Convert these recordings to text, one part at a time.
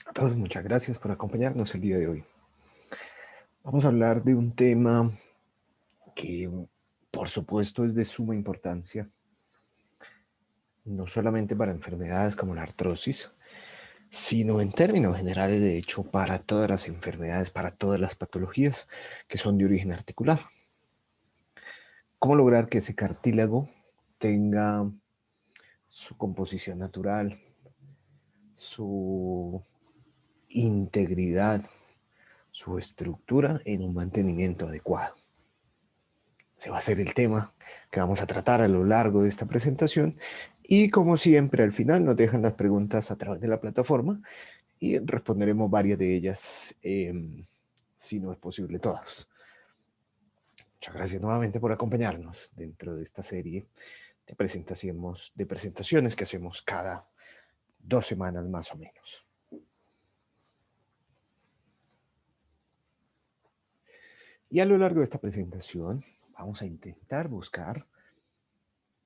A todos, muchas gracias por acompañarnos el día de hoy. Vamos a hablar de un tema que, por supuesto, es de suma importancia, no solamente para enfermedades como la artrosis, sino en términos generales, de hecho, para todas las enfermedades, para todas las patologías que son de origen articular. ¿Cómo lograr que ese cartílago tenga su composición natural, su integridad, su estructura en un mantenimiento adecuado? Se va a ser el tema que vamos a tratar a lo largo de esta presentación y como siempre al final nos dejan las preguntas a través de la plataforma y responderemos varias de ellas, si no es posible todas. Muchas gracias nuevamente por acompañarnos dentro de esta serie de presentaciones que hacemos cada 2 semanas más o menos. Y a lo largo de esta presentación vamos a intentar buscar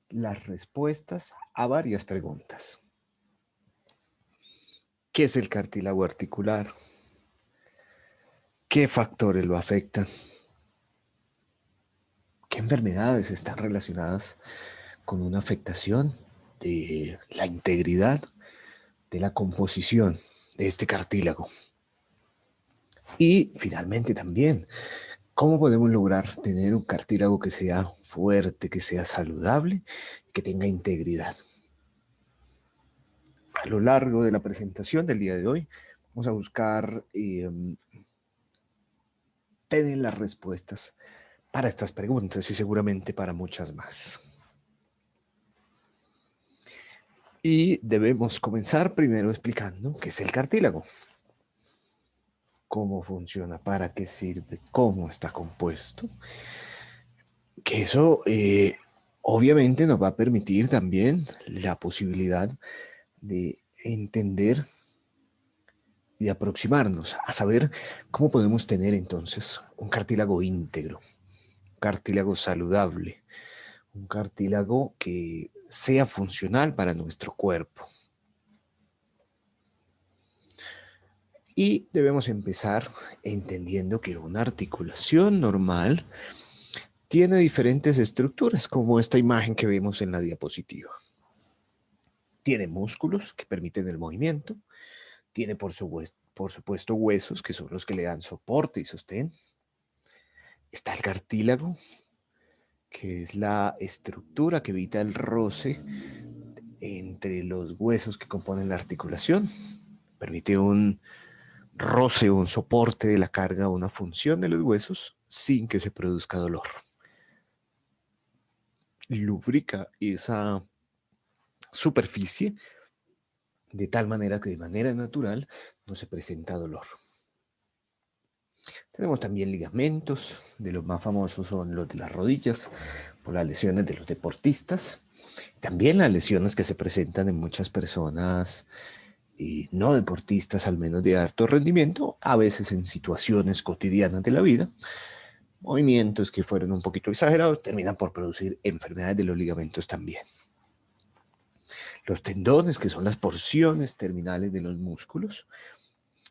las respuestas a varias preguntas. ¿Qué es el cartílago articular? ¿Qué factores lo afectan? ¿Qué enfermedades están relacionadas con una afectación de la integridad, de la composición de este cartílago? Y finalmente también, ¿cómo podemos lograr tener un cartílago que sea fuerte, que sea saludable, que tenga integridad? A lo largo de la presentación del día de hoy, vamos a buscar tener las respuestas para estas preguntas y seguramente para muchas más. Y debemos comenzar primero explicando qué es el cartílago, cómo funciona, para qué sirve, cómo está compuesto. Que eso obviamente nos va a permitir también la posibilidad de entender y aproximarnos a saber cómo podemos tener entonces un cartílago íntegro, un cartílago saludable, un cartílago que sea funcional para nuestro cuerpo. Y debemos empezar entendiendo que una articulación normal tiene diferentes estructuras, como esta imagen que vemos en la diapositiva. Tiene músculos que permiten el movimiento, tiene por supuesto huesos que son los que le dan soporte y sostén. Está el cartílago, que es la estructura que evita el roce entre los huesos que componen la articulación. Permite un roce, un soporte de la carga, una función de los huesos sin que se produzca dolor. Lubrica esa superficie de tal manera que de manera natural no se presenta dolor. Tenemos también ligamentos, de los más famosos son los de las rodillas, por las lesiones de los deportistas. También las lesiones que se presentan en muchas personas no deportistas, al menos de alto rendimiento, a veces en situaciones cotidianas de la vida. Movimientos que fueron un poquito exagerados terminan por producir enfermedades de los ligamentos también. Los tendones, que son las porciones terminales de los músculos,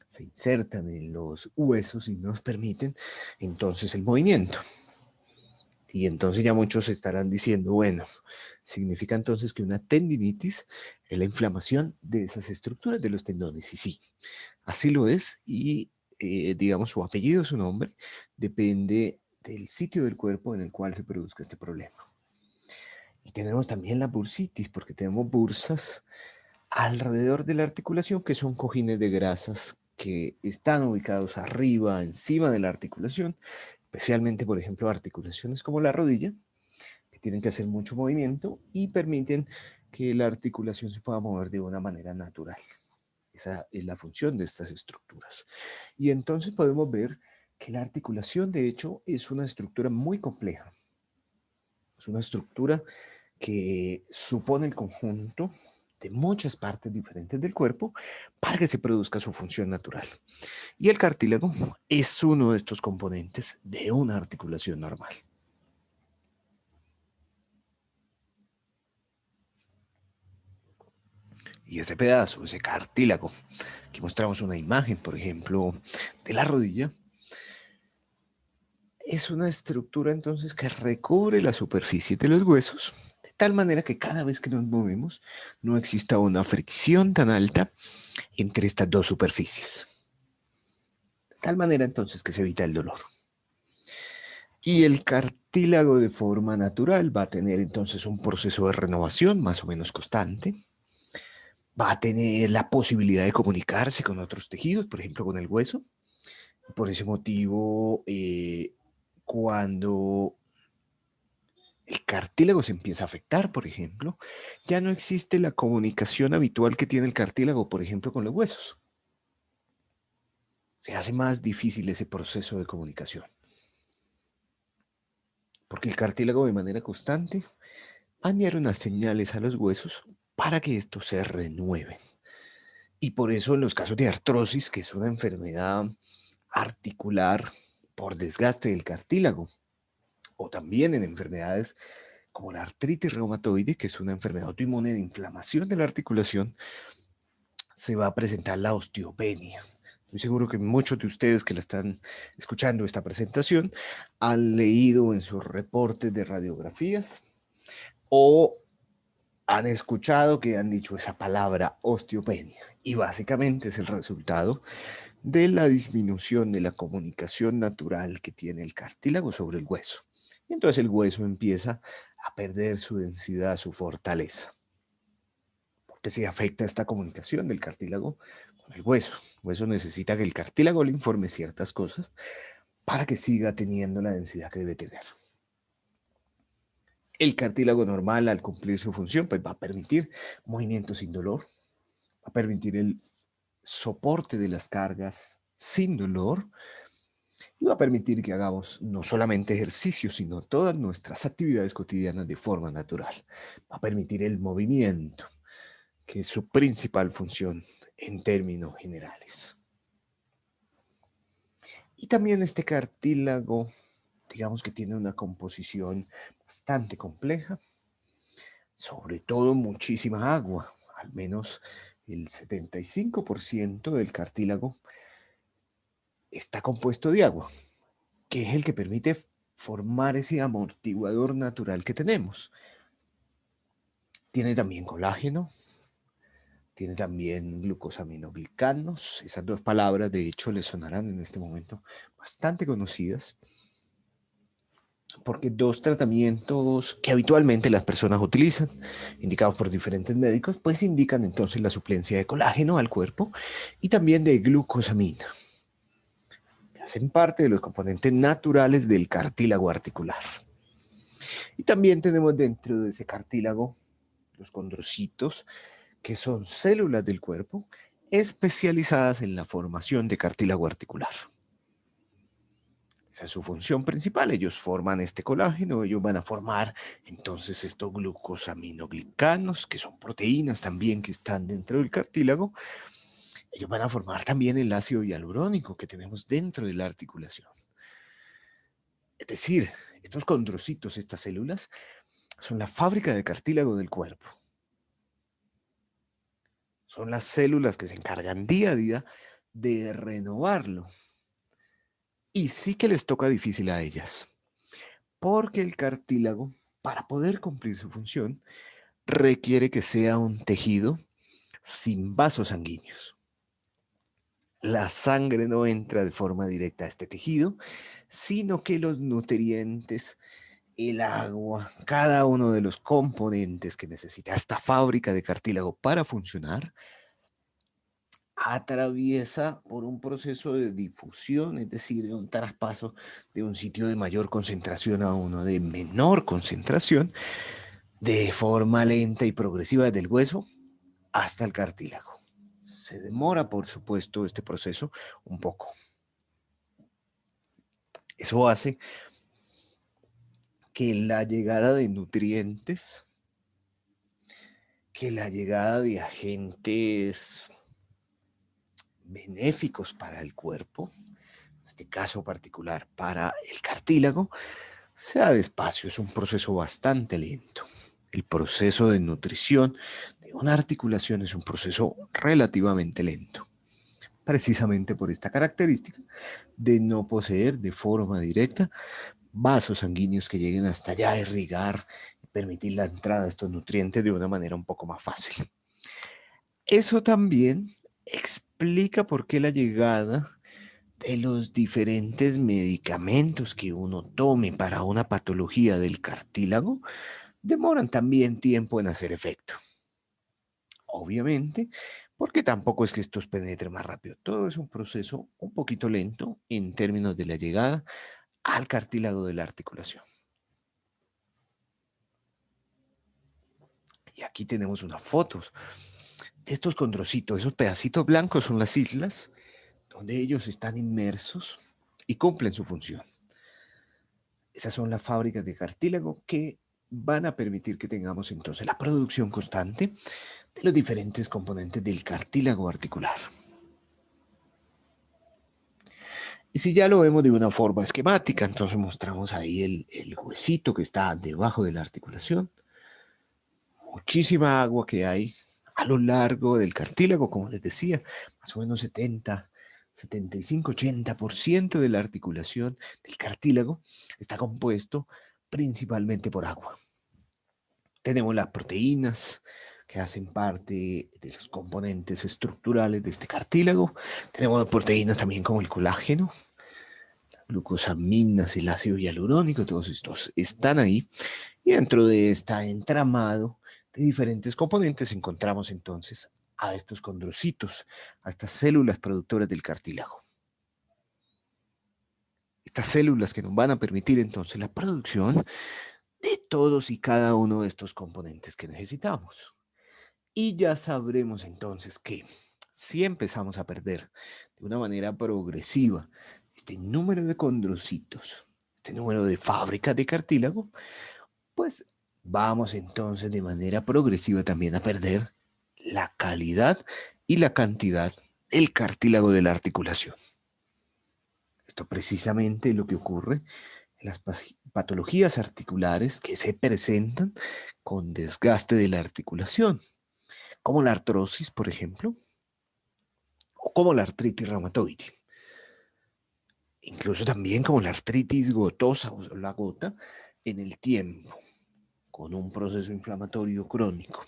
se insertan en los huesos y nos permiten entonces el movimiento. Y entonces ya muchos estarán diciendo, bueno, significa entonces que una tendinitis es la inflamación de esas estructuras de los tendones. Y sí, así lo es. Y digamos, su apellido, su nombre, depende del sitio del cuerpo en el cual se produzca este problema. Y tenemos también la bursitis, porque tenemos bursas alrededor de la articulación, que son cojines de grasas que están ubicados arriba, encima de la articulación, especialmente, por ejemplo, articulaciones como la rodilla, que tienen que hacer mucho movimiento y permiten que la articulación se pueda mover de una manera natural. Esa es la función de estas estructuras. Y entonces podemos ver que la articulación, de hecho, es una estructura muy compleja. Es una estructura que supone el conjunto de muchas partes diferentes del cuerpo para que se produzca su función natural. Y el cartílago es uno de estos componentes de una articulación normal. Y ese pedazo, ese cartílago, aquí mostramos una imagen, por ejemplo, de la rodilla, es una estructura entonces que recubre la superficie de los huesos, de tal manera que cada vez que nos movemos no exista una fricción tan alta entre estas dos superficies. De tal manera entonces que se evita el dolor. Y el cartílago de forma natural va a tener entonces un proceso de renovación más o menos constante. Va a tener la posibilidad de comunicarse con otros tejidos, por ejemplo con el hueso. Por ese motivo, cuando el cartílago se empieza a afectar, por ejemplo, ya no existe la comunicación habitual que tiene el cartílago, por ejemplo, con los huesos. Se hace más difícil ese proceso de comunicación. Porque el cartílago de manera constante va a enviar unas señales a los huesos para que estos se renueven. Y por eso en los casos de artrosis, que es una enfermedad articular por desgaste del cartílago, o también en enfermedades como la artritis reumatoide, que es una enfermedad autoinmune de inflamación de la articulación, se va a presentar la osteopenia. Estoy seguro que muchos de ustedes que la están escuchando esta presentación han leído en sus reportes de radiografías o han escuchado que han dicho esa palabra osteopenia. Y básicamente es el resultado de la disminución de la comunicación natural que tiene el cartílago sobre el hueso. Y entonces el hueso empieza a perder su densidad, su fortaleza. Porque se afecta esta comunicación del cartílago con el hueso. El hueso necesita que el cartílago le informe ciertas cosas para que siga teniendo la densidad que debe tener. El cartílago normal, al cumplir su función, pues va a permitir movimientos sin dolor, va a permitir el soporte de las cargas sin dolor y va a permitir que hagamos no solamente ejercicio, sino todas nuestras actividades cotidianas de forma natural. Va a permitir el movimiento, que es su principal función en términos generales. Y también este cartílago, digamos que tiene una composición bastante compleja, sobre todo muchísima agua, al menos el 75% del cartílago está compuesto de agua, que es el que permite formar ese amortiguador natural que tenemos. Tiene también colágeno, tiene también glucosaminoglicanos. Esas dos palabras, de hecho, le sonarán en este momento bastante conocidas, porque dos tratamientos que habitualmente las personas utilizan, indicados por diferentes médicos, pues indican entonces la suplencia de colágeno al cuerpo y también de glucosamina, que hacen parte de los componentes naturales del cartílago articular. Y también tenemos dentro de ese cartílago los condrocitos, que son células del cuerpo especializadas en la formación de cartílago articular. Esa es su función principal. Ellos forman este colágeno, ellos van a formar entonces estos glucosaminoglicanos, que son proteínas también que están dentro del cartílago. Ellos van a formar también el ácido hialurónico que tenemos dentro de la articulación. Es decir, estos condrocitos, estas células, son la fábrica de cartílago del cuerpo. Son las células que se encargan día a día de renovarlo. Y sí que les toca difícil a ellas, porque el cartílago, para poder cumplir su función, requiere que sea un tejido sin vasos sanguíneos. La sangre no entra de forma directa a este tejido, sino que los nutrientes, el agua, cada uno de los componentes que necesita esta fábrica de cartílago para funcionar, atraviesa por un proceso de difusión, es decir, de un traspaso de un sitio de mayor concentración a uno de menor concentración, de forma lenta y progresiva desde el hueso hasta el cartílago. Se demora, por supuesto, este proceso un poco. Eso hace que la llegada de nutrientes, que la llegada de agentes benéficos para el cuerpo, en este caso particular para el cartílago, sea despacio, es un proceso bastante lento. El proceso de nutrición de Una articulación es un proceso relativamente lento, precisamente por esta característica de no poseer de forma directa vasos sanguíneos que lleguen hasta allá a irrigar y permitir la entrada de estos nutrientes de una manera un poco más fácil. Eso también explica por qué la llegada de los diferentes medicamentos que uno tome para una patología del cartílago demoran también tiempo en hacer efecto. Obviamente, porque tampoco es que estos penetren más rápido. Todo es un proceso un poquito lento en términos de la llegada al cartílago de la articulación. Y aquí tenemos unas fotos de estos condrocitos. Esos pedacitos blancos son las islas donde ellos están inmersos y cumplen su función. Esas son las fábricas de cartílago que van a permitir que tengamos entonces la producción constante de los diferentes componentes del cartílago articular. Y si ya lo vemos de una forma esquemática, entonces mostramos ahí el huesito que está debajo de la articulación. Muchísima agua que hay a lo largo del cartílago, como les decía, más o menos 75, 80% de la articulación del cartílago está compuesto principalmente por agua. Tenemos las proteínas que hacen parte de los componentes estructurales de este cartílago. Tenemos proteínas también como el colágeno, la glucosaminas, el ácido hialurónico, todos estos están ahí. Y dentro de este entramado de diferentes componentes encontramos entonces a estos condrocitos, a estas células productoras del cartílago. Estas células que nos van a permitir entonces la producción de todos y cada uno de estos componentes que necesitamos. Y ya sabremos entonces que si empezamos a perder de una manera progresiva este número de condrocitos, este número de fábricas de cartílago, pues vamos entonces de manera progresiva también a perder la calidad y la cantidad del cartílago de la articulación. Esto precisamente es lo que ocurre en las patologías articulares que se presentan con desgaste de la articulación, como la artrosis, por ejemplo, o como la artritis reumatoide. Incluso también como la artritis gotosa o la gota en el tiempo, con un proceso inflamatorio crónico,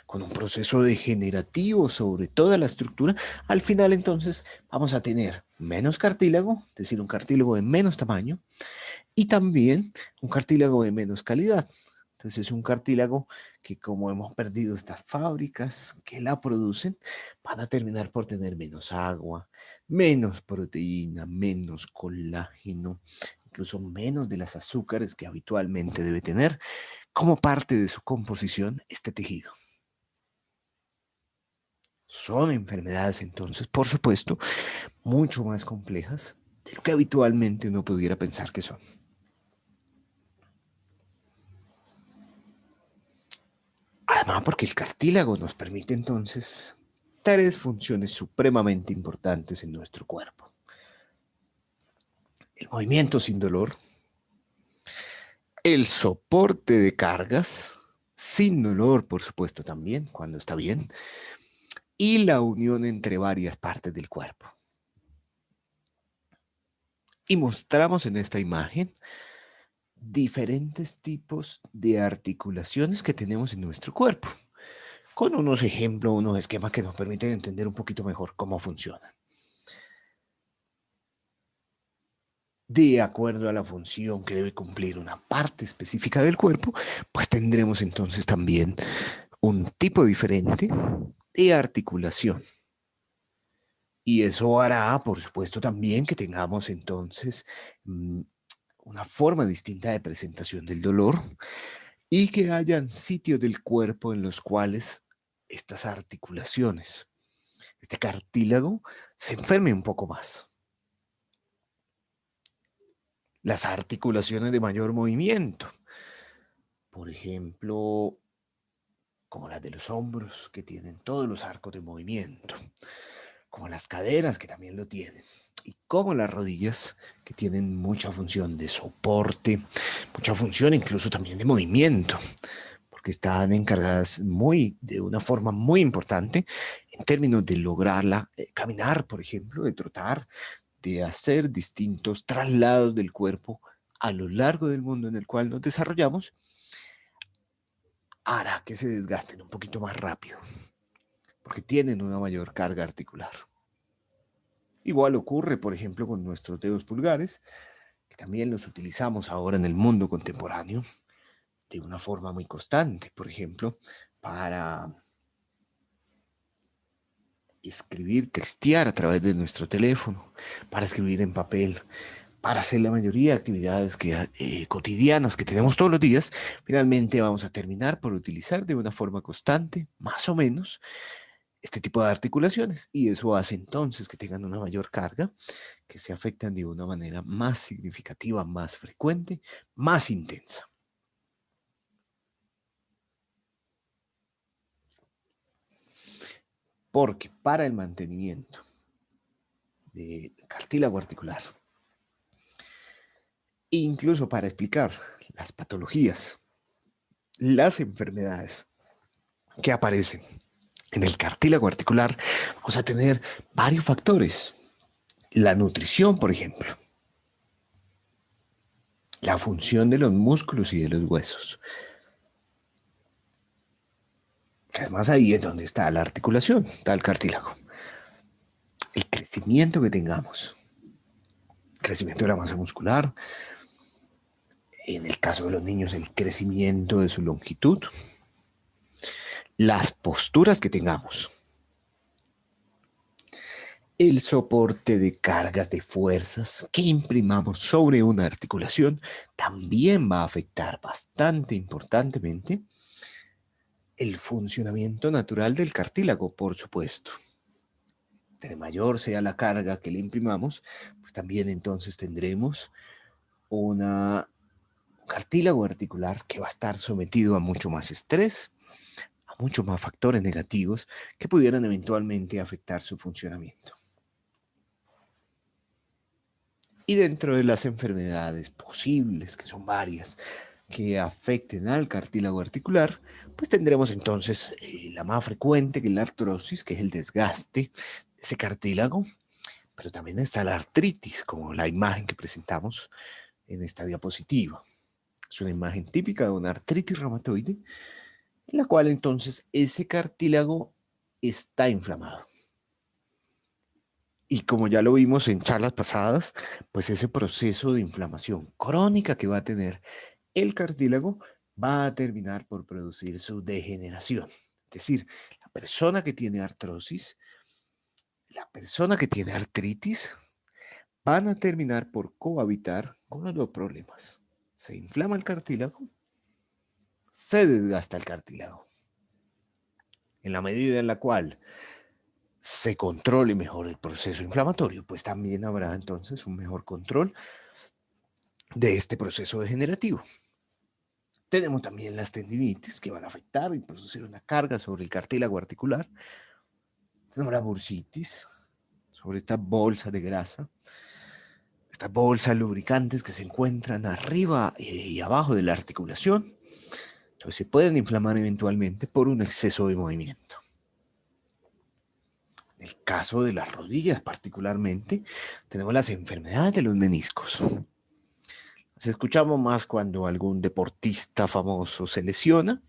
con un proceso degenerativo sobre toda la estructura. Al final entonces vamos a tener menos cartílago, es decir, un cartílago de menos tamaño, y también un cartílago de menos calidad. Entonces es un cartílago que, como hemos perdido estas fábricas que la producen, van a terminar por tener menos agua, menos proteína, menos colágeno, incluso menos de las azúcares que habitualmente debe tener como parte de su composición este tejido. Son enfermedades entonces, por supuesto, mucho más complejas de lo que habitualmente uno pudiera pensar que son. Además, porque el cartílago nos permite entonces tres funciones supremamente importantes en nuestro cuerpo. El movimiento sin dolor, el soporte de cargas, sin dolor, por supuesto, también, cuando está bien, y la unión entre varias partes del cuerpo. Y mostramos en esta imagen diferentes tipos de articulaciones que tenemos en nuestro cuerpo, con unos ejemplos, unos esquemas que nos permiten entender un poquito mejor cómo funcionan. De acuerdo a la función que debe cumplir una parte específica del cuerpo, pues tendremos entonces también un tipo diferente de articulación. Y eso hará, por supuesto, también que tengamos entonces una forma distinta de presentación del dolor y que hayan sitios del cuerpo en los cuales estas articulaciones, este cartílago, se enferme un poco más. Las articulaciones de mayor movimiento, por ejemplo, como las de los hombros, que tienen todos los arcos de movimiento, como las caderas, que también lo tienen, y como las rodillas, que tienen mucha función de soporte, mucha función incluso también de movimiento, porque están encargadas de una forma muy importante en términos de lograrla caminar, por ejemplo, de trotar, de hacer distintos traslados del cuerpo a lo largo del mundo en el cual nos desarrollamos, hará que se desgasten un poquito más rápido, porque tienen una mayor carga articular. Igual ocurre, por ejemplo, con nuestros dedos pulgares, que también los utilizamos ahora en el mundo contemporáneo de una forma muy constante, por ejemplo, para escribir, textear a través de nuestro teléfono, para escribir en papel, para hacer la mayoría de actividades cotidianas que tenemos todos los días. Finalmente vamos a terminar por utilizar de una forma constante, más o menos, este tipo de articulaciones, y eso hace entonces que tengan una mayor carga, que se afectan de una manera más significativa, más frecuente, más intensa. Porque para el mantenimiento del cartílago articular, e incluso para explicar las patologías, las enfermedades que aparecen en el cartílago articular, vamos a tener varios factores. La nutrición, por ejemplo, la función de los músculos y de los huesos. Además ahí es donde está la articulación, está el cartílago. El crecimiento que tengamos, crecimiento de la masa muscular, en el caso de los niños el crecimiento de su longitud, las posturas que tengamos, el soporte de cargas de fuerzas que imprimamos sobre una articulación también va a afectar bastante importantemente el funcionamiento natural del cartílago, por supuesto. Entre mayor sea la carga que le imprimamos, pues también entonces tendremos un cartílago articular que va a estar sometido a mucho más estrés, a muchos más factores negativos que pudieran eventualmente afectar su funcionamiento. Y dentro de las enfermedades posibles, que son varias, que afecten al cartílago articular, pues tendremos entonces la más frecuente, que es la artrosis, que es el desgaste de ese cartílago, pero también está la artritis, como la imagen que presentamos en esta diapositiva. Es una imagen típica de una artritis reumatoide, en la cual entonces ese cartílago está inflamado. Y como ya lo vimos en charlas pasadas, pues ese proceso de inflamación crónica que va a tener el cartílago va a terminar por producir su degeneración. Es decir, la persona que tiene artrosis, la persona que tiene artritis, van a terminar por cohabitar con los dos problemas. Se inflama el cartílago, se desgasta el cartílago. En la medida en la cual se controle mejor el proceso inflamatorio, pues también habrá entonces un mejor control de este proceso degenerativo. Tenemos también las tendinitis que van a afectar y producir una carga sobre el cartílago articular. Tenemos la bursitis, sobre estas bolsas de grasa, estas bolsas lubricantes que se encuentran arriba y abajo de la articulación. Entonces se pueden inflamar eventualmente por un exceso de movimiento. En el caso de las rodillas particularmente, tenemos las enfermedades de los meniscos. Las escuchamos más cuando algún deportista famoso se lesiona,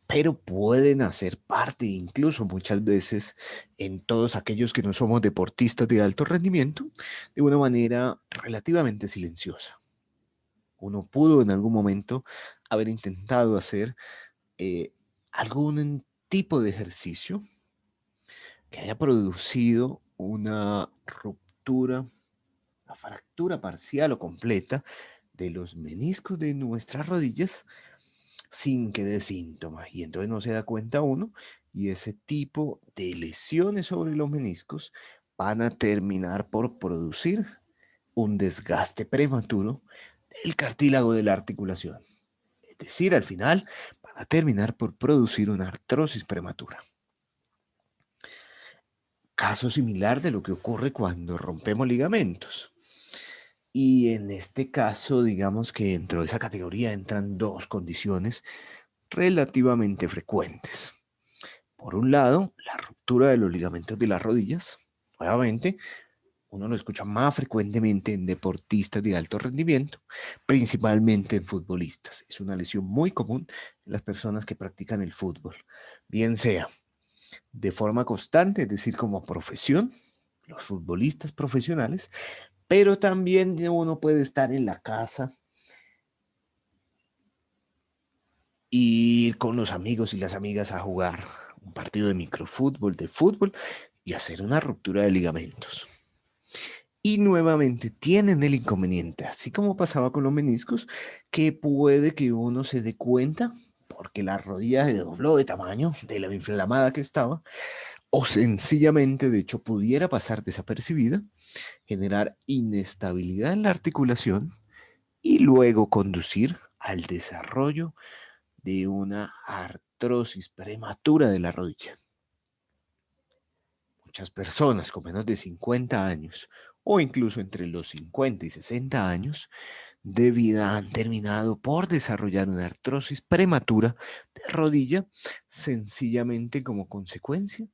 pero pueden hacer parte incluso muchas veces en todos aquellos que no somos deportistas de alto rendimiento de una manera relativamente silenciosa. Uno pudo en algún momento haber intentado hacer algún tipo de ejercicio que haya producido una ruptura, una fractura parcial o completa de los meniscos de nuestras rodillas sin que dé síntomas. Y entonces no se da cuenta uno y ese tipo de lesiones sobre los meniscos van a terminar por producir un desgaste prematuro del cartílago de la articulación. Es decir, al final van a terminar por producir una artrosis prematura. Caso similar de lo que ocurre cuando rompemos ligamentos. Y en este caso, digamos que dentro de esa categoría entran dos condiciones relativamente frecuentes. Por un lado, la ruptura de los ligamentos de las rodillas. Nuevamente, uno lo escucha más frecuentemente en deportistas de alto rendimiento, principalmente en futbolistas. Es una lesión muy común en las personas que practican el fútbol, bien sea de forma constante, es decir, como profesión, los futbolistas profesionales, pero también uno puede estar en la casa y ir con los amigos y las amigas a jugar un partido de microfútbol, de fútbol, y hacer una ruptura de ligamentos. Y nuevamente tienen el inconveniente, así como pasaba con los meniscos, que puede que uno se dé cuenta porque la rodilla se dobló de tamaño de la inflamada que estaba, o sencillamente, de hecho, pudiera pasar desapercibida, generar inestabilidad en la articulación y luego conducir al desarrollo de una artrosis prematura de la rodilla. Muchas personas con menos de 50 años o incluso entre los 50 y 60 años de vida han terminado por desarrollar una artrosis prematura de rodilla, sencillamente como consecuencia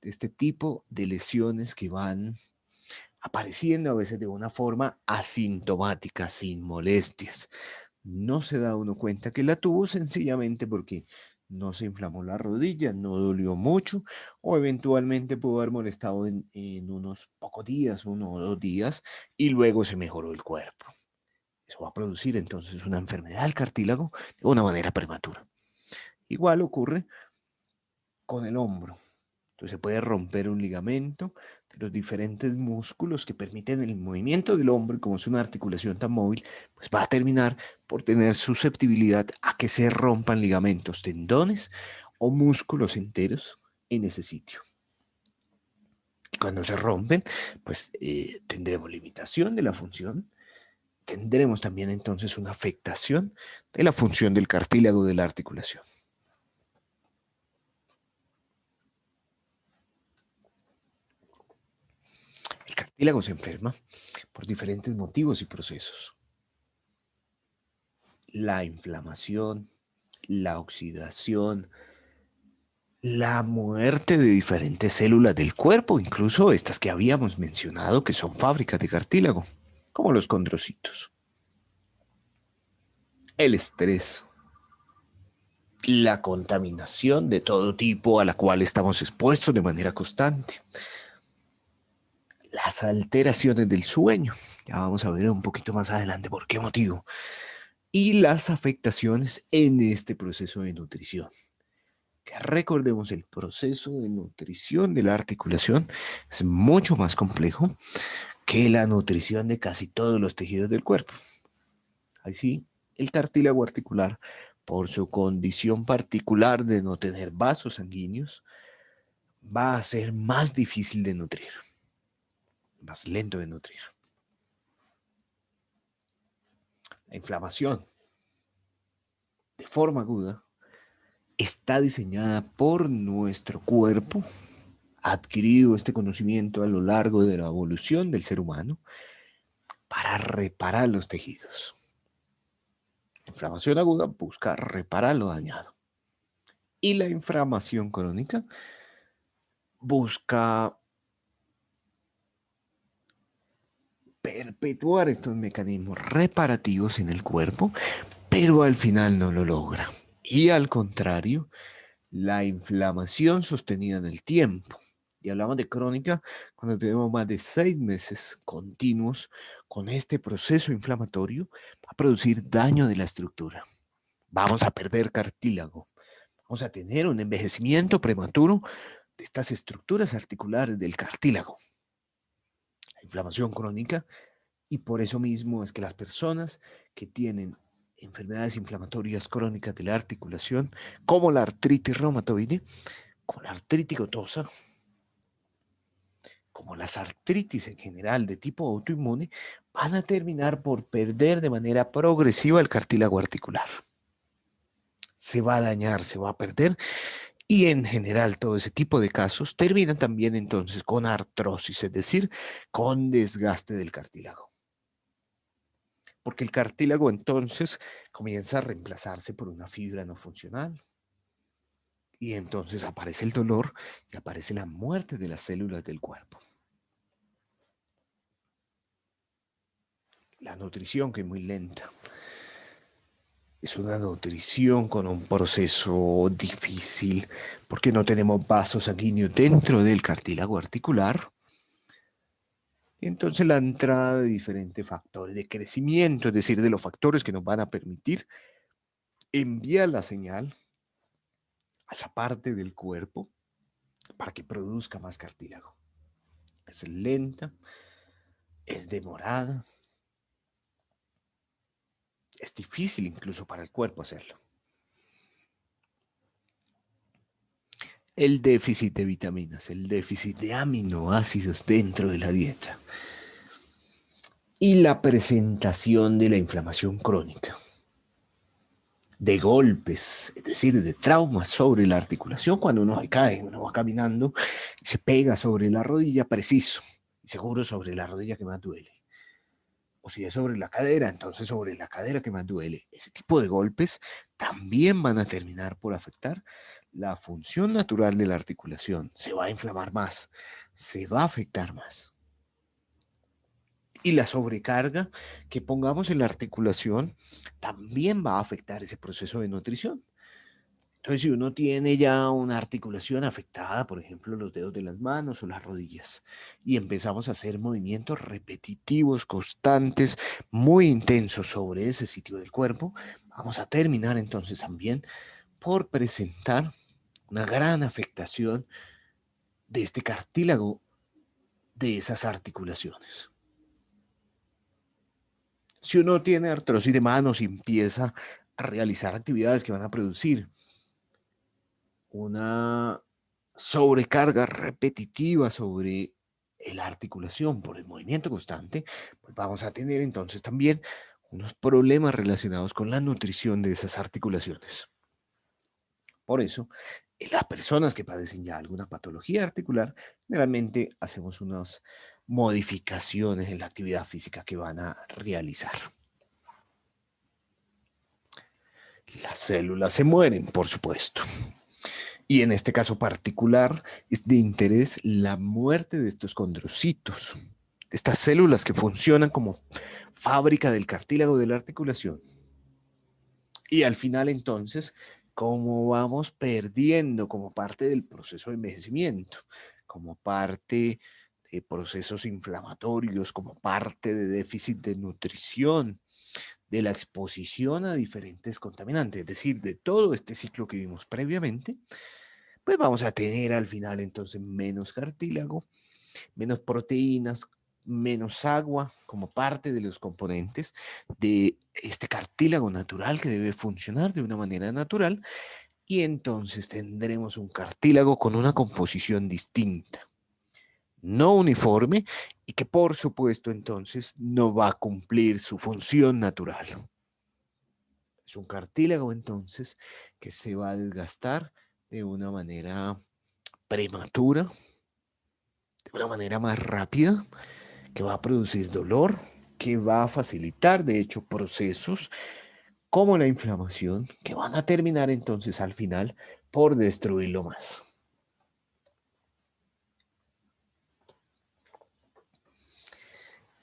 de este tipo de lesiones que van apareciendo a veces de una forma asintomática, sin molestias. No se da uno cuenta que la tuvo sencillamente porque no se inflamó la rodilla, no dolió mucho o eventualmente pudo haber molestado en unos pocos días, 1 o 2 días, y luego se mejoró el cuerpo. Eso va a producir entonces una enfermedad del cartílago de una manera prematura. Igual ocurre con el hombro. Entonces se puede romper un ligamento de los diferentes músculos que permiten el movimiento del hombro, y como es una articulación tan móvil, pues va a terminar por tener susceptibilidad a que se rompan ligamentos, tendones o músculos enteros en ese sitio. Y cuando se rompen, pues tendremos limitación de la función, tendremos también entonces una afectación de la función del cartílago de la articulación. El cartílago se enferma por diferentes motivos y procesos. La inflamación, la oxidación, la muerte de diferentes células del cuerpo, incluso estas que habíamos mencionado que son fábricas de cartílago, como los condrocitos. El estrés, la contaminación de todo tipo a la cual estamos expuestos de manera constante, las alteraciones del sueño, ya vamos a ver un poquito más adelante por qué motivo, y las afectaciones en este proceso de nutrición. Que recordemos, el proceso de nutrición de la articulación es mucho más complejo que la nutrición de casi todos los tejidos del cuerpo. Así, el cartílago articular, por su condición particular de no tener vasos sanguíneos, va a ser más difícil de nutrir, más lento de nutrir. La inflamación, de forma aguda, está diseñada por nuestro cuerpo, ha adquirido este conocimiento a lo largo de la evolución del ser humano para reparar los tejidos. La inflamación aguda busca reparar lo dañado. Y la inflamación crónica busca perpetuar estos mecanismos reparativos en el cuerpo, pero al final no lo logra. Y al contrario, la inflamación sostenida en el tiempo. Y hablamos de crónica cuando tenemos más de 6 meses continuos con este proceso inflamatorio, va a producir daño de la estructura. Vamos a perder cartílago. Vamos a tener un envejecimiento prematuro de estas estructuras articulares del cartílago. La inflamación crónica, y por eso mismo es que las personas que tienen enfermedades inflamatorias crónicas de la articulación, como la artritis reumatoide, como la artritis gotosa, como las artritis en general de tipo autoinmune, van a terminar por perder de manera progresiva el cartílago articular. Se va a dañar, se va a perder, y en general todo ese tipo de casos terminan también entonces con artrosis, es decir, con desgaste del cartílago. porque el cartílago entonces comienza a reemplazarse por una fibra no funcional. Y entonces aparece el dolor y aparece la muerte de las células del cuerpo. La nutrición, que es muy lenta, es una nutrición con un proceso difícil porque no tenemos vasos sanguíneos dentro del cartílago articular. Y entonces la entrada de diferentes factores de crecimiento, es decir, de los factores que nos van a permitir enviar la señal a esa parte del cuerpo para que produzca más cartílago. Es lenta, es demorada, es difícil incluso para el cuerpo hacerlo. El déficit de vitaminas, el déficit de aminoácidos dentro de la dieta y la presentación de la inflamación crónica, de golpes, es decir, de traumas sobre la articulación cuando uno se cae, uno va caminando y se pega sobre la rodilla preciso y seguro sobre la rodilla que más duele. O si es sobre la cadera, entonces sobre la cadera que más duele. Ese tipo de golpes también van a terminar por afectar la función natural de la articulación. Se va a inflamar más, se va a afectar más. Y la sobrecarga que pongamos en la articulación también va a afectar ese proceso de nutrición. Entonces, si uno tiene ya una articulación afectada, por ejemplo, los dedos de las manos o las rodillas, y empezamos a hacer movimientos repetitivos, constantes, muy intensos sobre ese sitio del cuerpo, vamos a terminar entonces también por presentar una gran afectación de este cartílago de esas articulaciones. Si uno tiene artrosis de manos y empieza a realizar actividades que van a producir una sobrecarga repetitiva sobre la articulación por el movimiento constante, pues vamos a tener entonces también unos problemas relacionados con la nutrición de esas articulaciones. Por eso, en las personas que padecen ya alguna patología articular, generalmente hacemos unas modificaciones en la actividad física que van a realizar. Las células se mueren, por supuesto. Y en este caso particular es de interés la muerte de estos condrocitos, estas células que funcionan como fábrica del cartílago de la articulación. Y al final entonces, como vamos perdiendo como parte del proceso de envejecimiento, como parte de procesos inflamatorios, como parte de déficit de nutrición, de la exposición a diferentes contaminantes, es decir, de todo este ciclo que vimos previamente, pues vamos a tener al final entonces menos cartílago, menos proteínas, menos agua como parte de los componentes de este cartílago natural que debe funcionar de una manera natural y entonces tendremos un cartílago con una composición distinta, no uniforme y que por supuesto entonces no va a cumplir su función natural. Es un cartílago entonces que se va a desgastar de una manera prematura, de una manera más rápida, que va a producir dolor, que va a facilitar, de hecho, procesos como la inflamación, que van a terminar entonces al final por destruirlo más.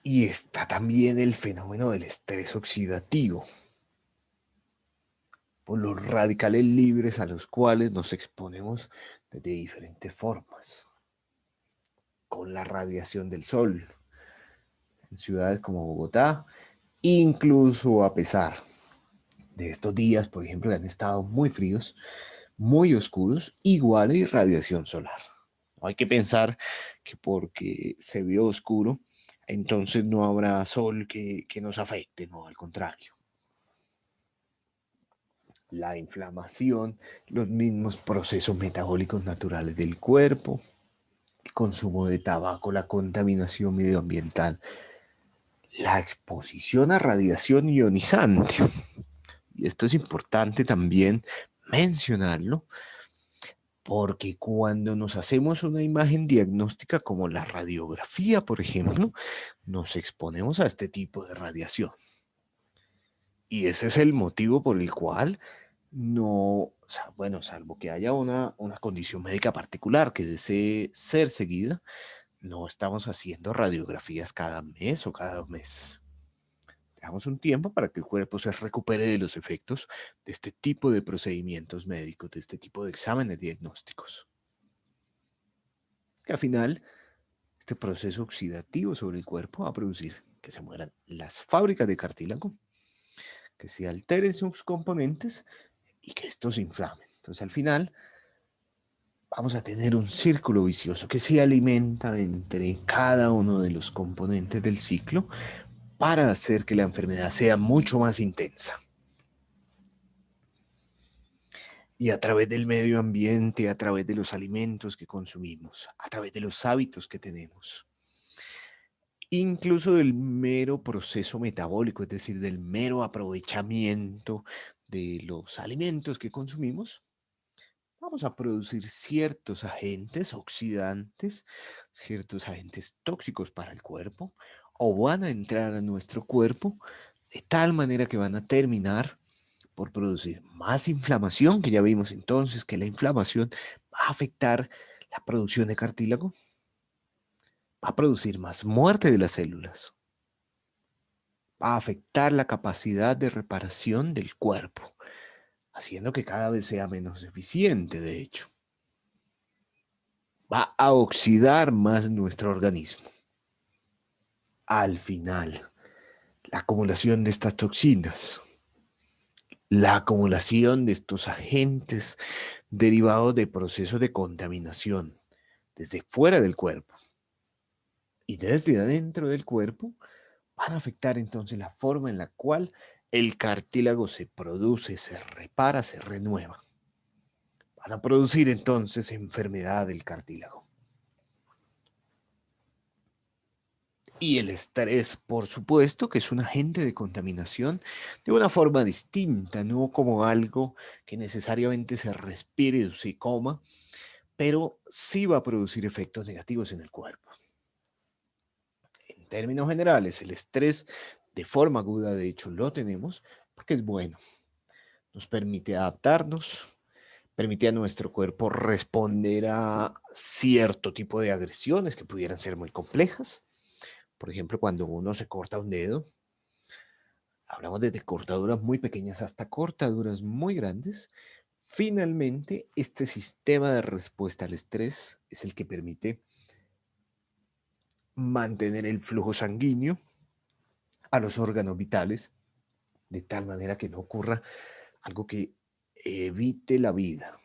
Y está también el fenómeno del estrés oxidativo, por los radicales libres a los cuales nos exponemos de diferentes formas, con la radiación del sol, en ciudades como Bogotá, incluso a pesar de estos días, por ejemplo, que han estado muy fríos, muy oscuros, igual hay radiación solar. No hay que pensar que porque se vio oscuro, entonces no habrá sol que nos afecte, no, al contrario. La inflamación, los mismos procesos metabólicos naturales del cuerpo, el consumo de tabaco, la contaminación medioambiental, la exposición a radiación ionizante. Y esto es importante también mencionarlo, porque cuando nos hacemos una imagen diagnóstica como la radiografía, por ejemplo, nos exponemos a este tipo de radiación. Y ese es el motivo por el cual no, o sea, bueno, salvo que haya una condición médica particular que desee ser seguida, no estamos haciendo radiografías cada mes o cada 2 meses. Dejamos un tiempo para que el cuerpo se recupere de los efectos de este tipo de procedimientos médicos, de este tipo de exámenes diagnósticos. Que al final, este proceso oxidativo sobre el cuerpo va a producir que se mueran las fábricas de cartílago, que se alteren sus componentes y que esto se inflame. Entonces, al final, vamos a tener un círculo vicioso que se alimenta entre cada uno de los componentes del ciclo para hacer que la enfermedad sea mucho más intensa. Y a través del medio ambiente, a través de los alimentos que consumimos, a través de los hábitos que tenemos, incluso del mero proceso metabólico, es decir, del mero aprovechamiento de los alimentos que consumimos, vamos a producir ciertos agentes oxidantes, ciertos agentes tóxicos para el cuerpo, o van a entrar a nuestro cuerpo de tal manera que van a terminar por producir más inflamación, que ya vimos entonces que la inflamación va a afectar la producción de cartílago, va a producir más muerte de las células, va a afectar la capacidad de reparación del cuerpo, haciendo que cada vez sea menos eficiente, de hecho. Va a oxidar más nuestro organismo. Al final, la acumulación de estas toxinas, la acumulación de estos agentes derivados de procesos de contaminación desde fuera del cuerpo y desde adentro del cuerpo, van a afectar entonces la forma en la cual el cartílago se produce, se repara, se renueva. Van a producir entonces enfermedad del cartílago. Y el estrés, por supuesto, que es un agente de contaminación de una forma distinta, no como algo que necesariamente se respire o se coma, pero sí va a producir efectos negativos en el cuerpo. En términos generales, el estrés de forma aguda, de hecho, lo tenemos porque es bueno. Nos permite adaptarnos, permite a nuestro cuerpo responder a cierto tipo de agresiones que pudieran ser muy complejas. Por ejemplo, cuando uno se corta un dedo, hablamos desde cortaduras muy pequeñas hasta cortaduras muy grandes. Finalmente, este sistema de respuesta al estrés es el que permite mantener el flujo sanguíneo a los órganos vitales de tal manera que no ocurra algo que evite la vida.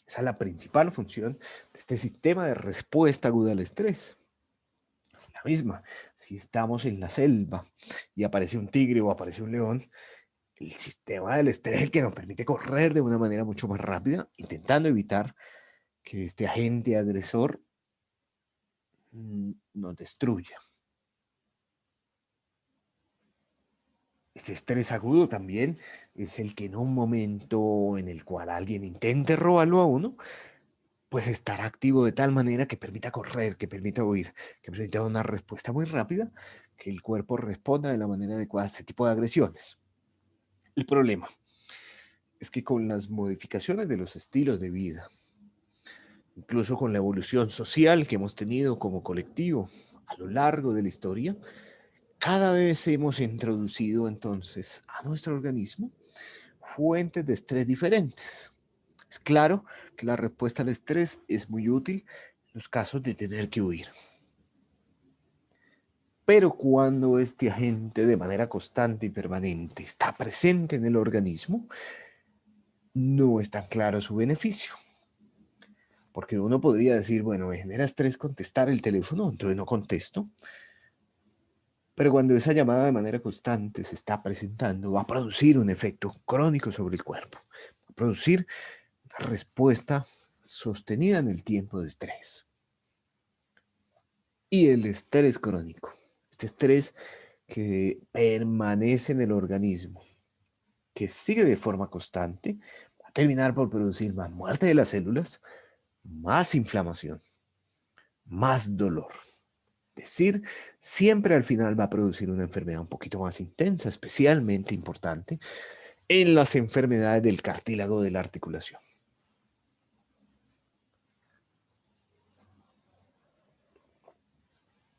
Esa es la principal función de este sistema de respuesta aguda al estrés. La misma, si estamos en la selva y aparece un tigre o aparece un león, el sistema del estrés es el que nos permite correr de una manera mucho más rápida, intentando evitar que este agente agresor nos destruya. Este estrés agudo también es el que en un momento en el cual alguien intente robarlo a uno, pues estar activo de tal manera que permita correr, que permita huir, que permita una respuesta muy rápida, que el cuerpo responda de la manera adecuada a este tipo de agresiones. El problema es que con las modificaciones de los estilos de vida, incluso con la evolución social que hemos tenido como colectivo a lo largo de la historia, cada vez hemos introducido entonces a nuestro organismo fuentes de estrés diferentes. Es claro que la respuesta al estrés es muy útil en los casos de tener que huir. Pero cuando este agente de manera constante y permanente está presente en el organismo, no es tan claro su beneficio. Porque uno podría decir, bueno, me genera estrés contestar el teléfono, entonces no contesto. Pero cuando esa llamada de manera constante se está presentando, va a producir un efecto crónico sobre el cuerpo. Va a producir una respuesta sostenida en el tiempo de estrés. Y el estrés crónico. Este estrés que permanece en el organismo, que sigue de forma constante, va a terminar por producir más muerte de las células, más inflamación, más dolor. Es decir, siempre al final va a producir una enfermedad un poquito más intensa, especialmente importante en las enfermedades del cartílago de la articulación.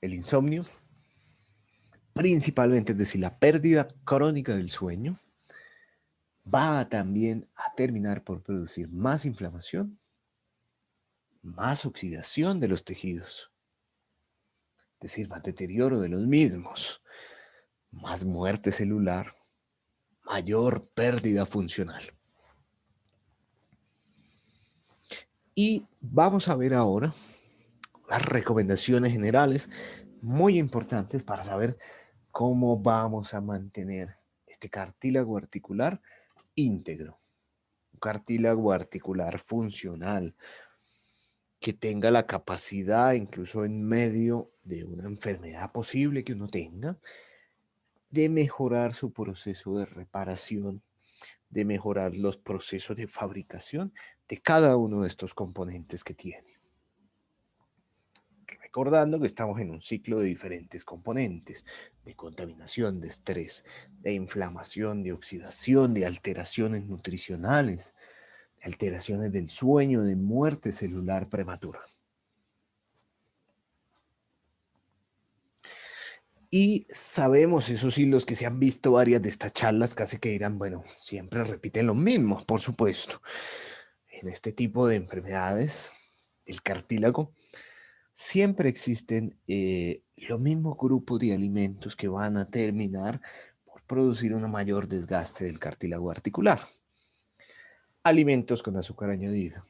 El insomnio, principalmente, es decir, la pérdida crónica del sueño, va también a terminar por producir más inflamación, más oxidación de los tejidos, es decir, más deterioro de los mismos, más muerte celular, mayor pérdida funcional. Y vamos a ver ahora las recomendaciones generales muy importantes para saber cómo vamos a mantener este cartílago articular íntegro, un cartílago articular funcional, que tenga la capacidad, incluso en medio de una enfermedad posible que uno tenga, de mejorar su proceso de reparación, de mejorar los procesos de fabricación de cada uno de estos componentes que tiene. Recordando que estamos en un ciclo de diferentes componentes, de contaminación, de estrés, de inflamación, de oxidación, de alteraciones nutricionales, de alteraciones del sueño, de muerte celular prematura. Y sabemos, eso sí, los que se han visto varias de estas charlas casi que dirán, bueno, siempre repiten lo mismo, por supuesto. En este tipo de enfermedades, el cartílago, siempre existen los mismos grupos de alimentos que van a terminar por producir un mayor desgaste del cartílago articular. Alimentos con azúcar añadida,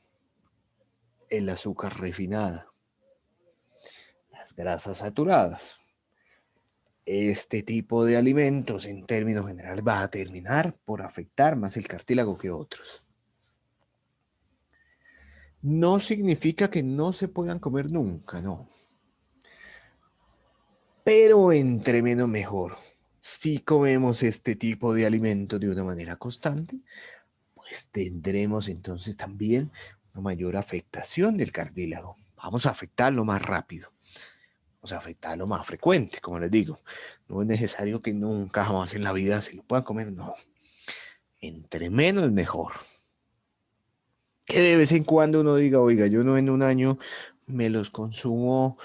el azúcar refinada, las grasas saturadas. Este tipo de alimentos, en términos generales, va a terminar por afectar más el cartílago que otros. No significa que no se puedan comer nunca, no. Pero entre menos mejor. Si comemos este tipo de alimentos de una manera constante, pues tendremos entonces también una mayor afectación del cartílago. Vamos a afectarlo más rápido. Vamos a afectarlo más frecuente, como les digo. No es necesario que nunca jamás en la vida se lo puedan comer, no. Entre menos mejor. Que de vez en cuando uno diga, oiga, yo no en un año me los consumo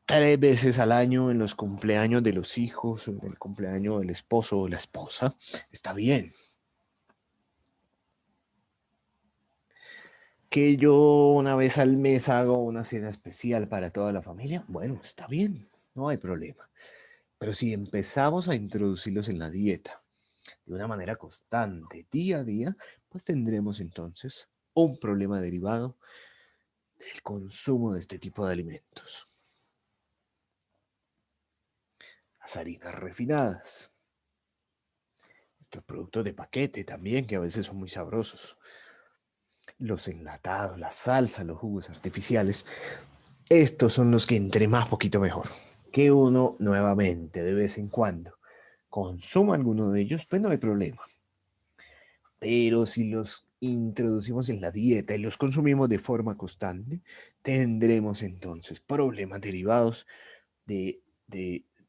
3 veces al año en los cumpleaños de los hijos o en el cumpleaños del esposo o la esposa. Está bien. Que yo una vez al mes hago una cena especial para toda la familia, bueno, está bien, no hay problema. Pero si empezamos a introducirlos en la dieta de una manera constante, día a día, pues tendremos entonces un problema derivado del consumo de este tipo de alimentos. Las harinas refinadas, estos productos de paquete también, que a veces son muy sabrosos. Los enlatados, la salsa, los jugos artificiales, estos son los que entre más poquito mejor. Que uno nuevamente de vez en cuando consuma alguno de ellos, pues no hay problema. Pero si los introducimos en la dieta y los consumimos de forma constante, tendremos entonces problemas derivados de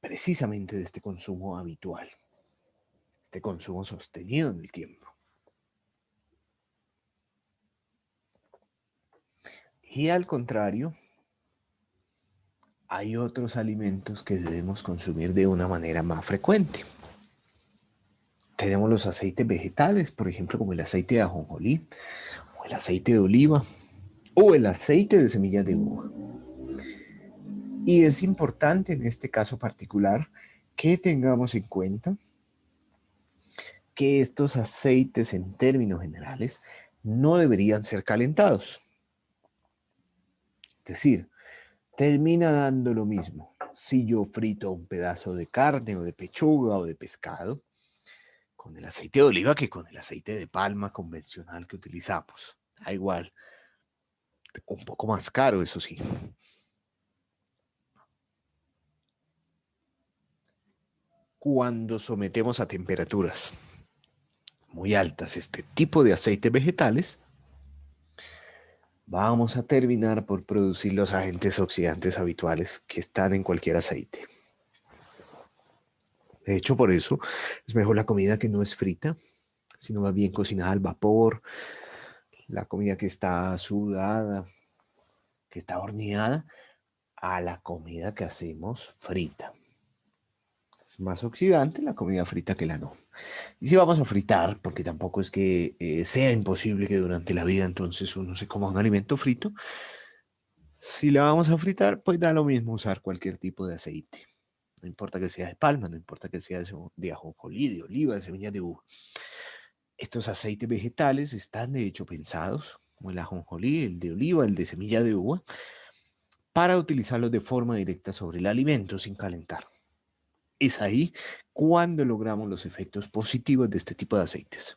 precisamente de este consumo habitual, este consumo sostenido en el tiempo. Y al contrario, hay otros alimentos que debemos consumir de una manera más frecuente. Tenemos los aceites vegetales, por ejemplo, como el aceite de ajonjolí, o el aceite de oliva, o el aceite de semillas de uva. Y es importante en este caso particular que tengamos en cuenta que estos aceites, en términos generales, no deberían ser calentados. Es decir, termina dando lo mismo si yo frito un pedazo de carne o de pechuga o de pescado con el aceite de oliva que con el aceite de palma convencional que utilizamos. Da igual, un poco más caro, eso sí. Cuando sometemos a temperaturas muy altas este tipo de aceites vegetales, vamos a terminar por producir los agentes oxidantes habituales que están en cualquier aceite. De hecho, por eso es mejor la comida que no es frita, sino más bien cocinada al vapor, la comida que está sudada, que está horneada, a la comida que hacemos frita. Es más oxidante la comida frita que la no. Y si vamos a fritar, porque tampoco es que sea imposible que durante la vida entonces uno se coma un alimento frito, si la vamos a fritar, pues da lo mismo usar cualquier tipo de aceite. No importa que sea de palma, no importa que sea de ajonjolí, de oliva, de semillas de uva. Estos aceites vegetales están de hecho pensados, como el ajonjolí, el de oliva, el de semilla de uva, para utilizarlos de forma directa sobre el alimento sin calentar. Es ahí cuando logramos los efectos positivos de este tipo de aceites.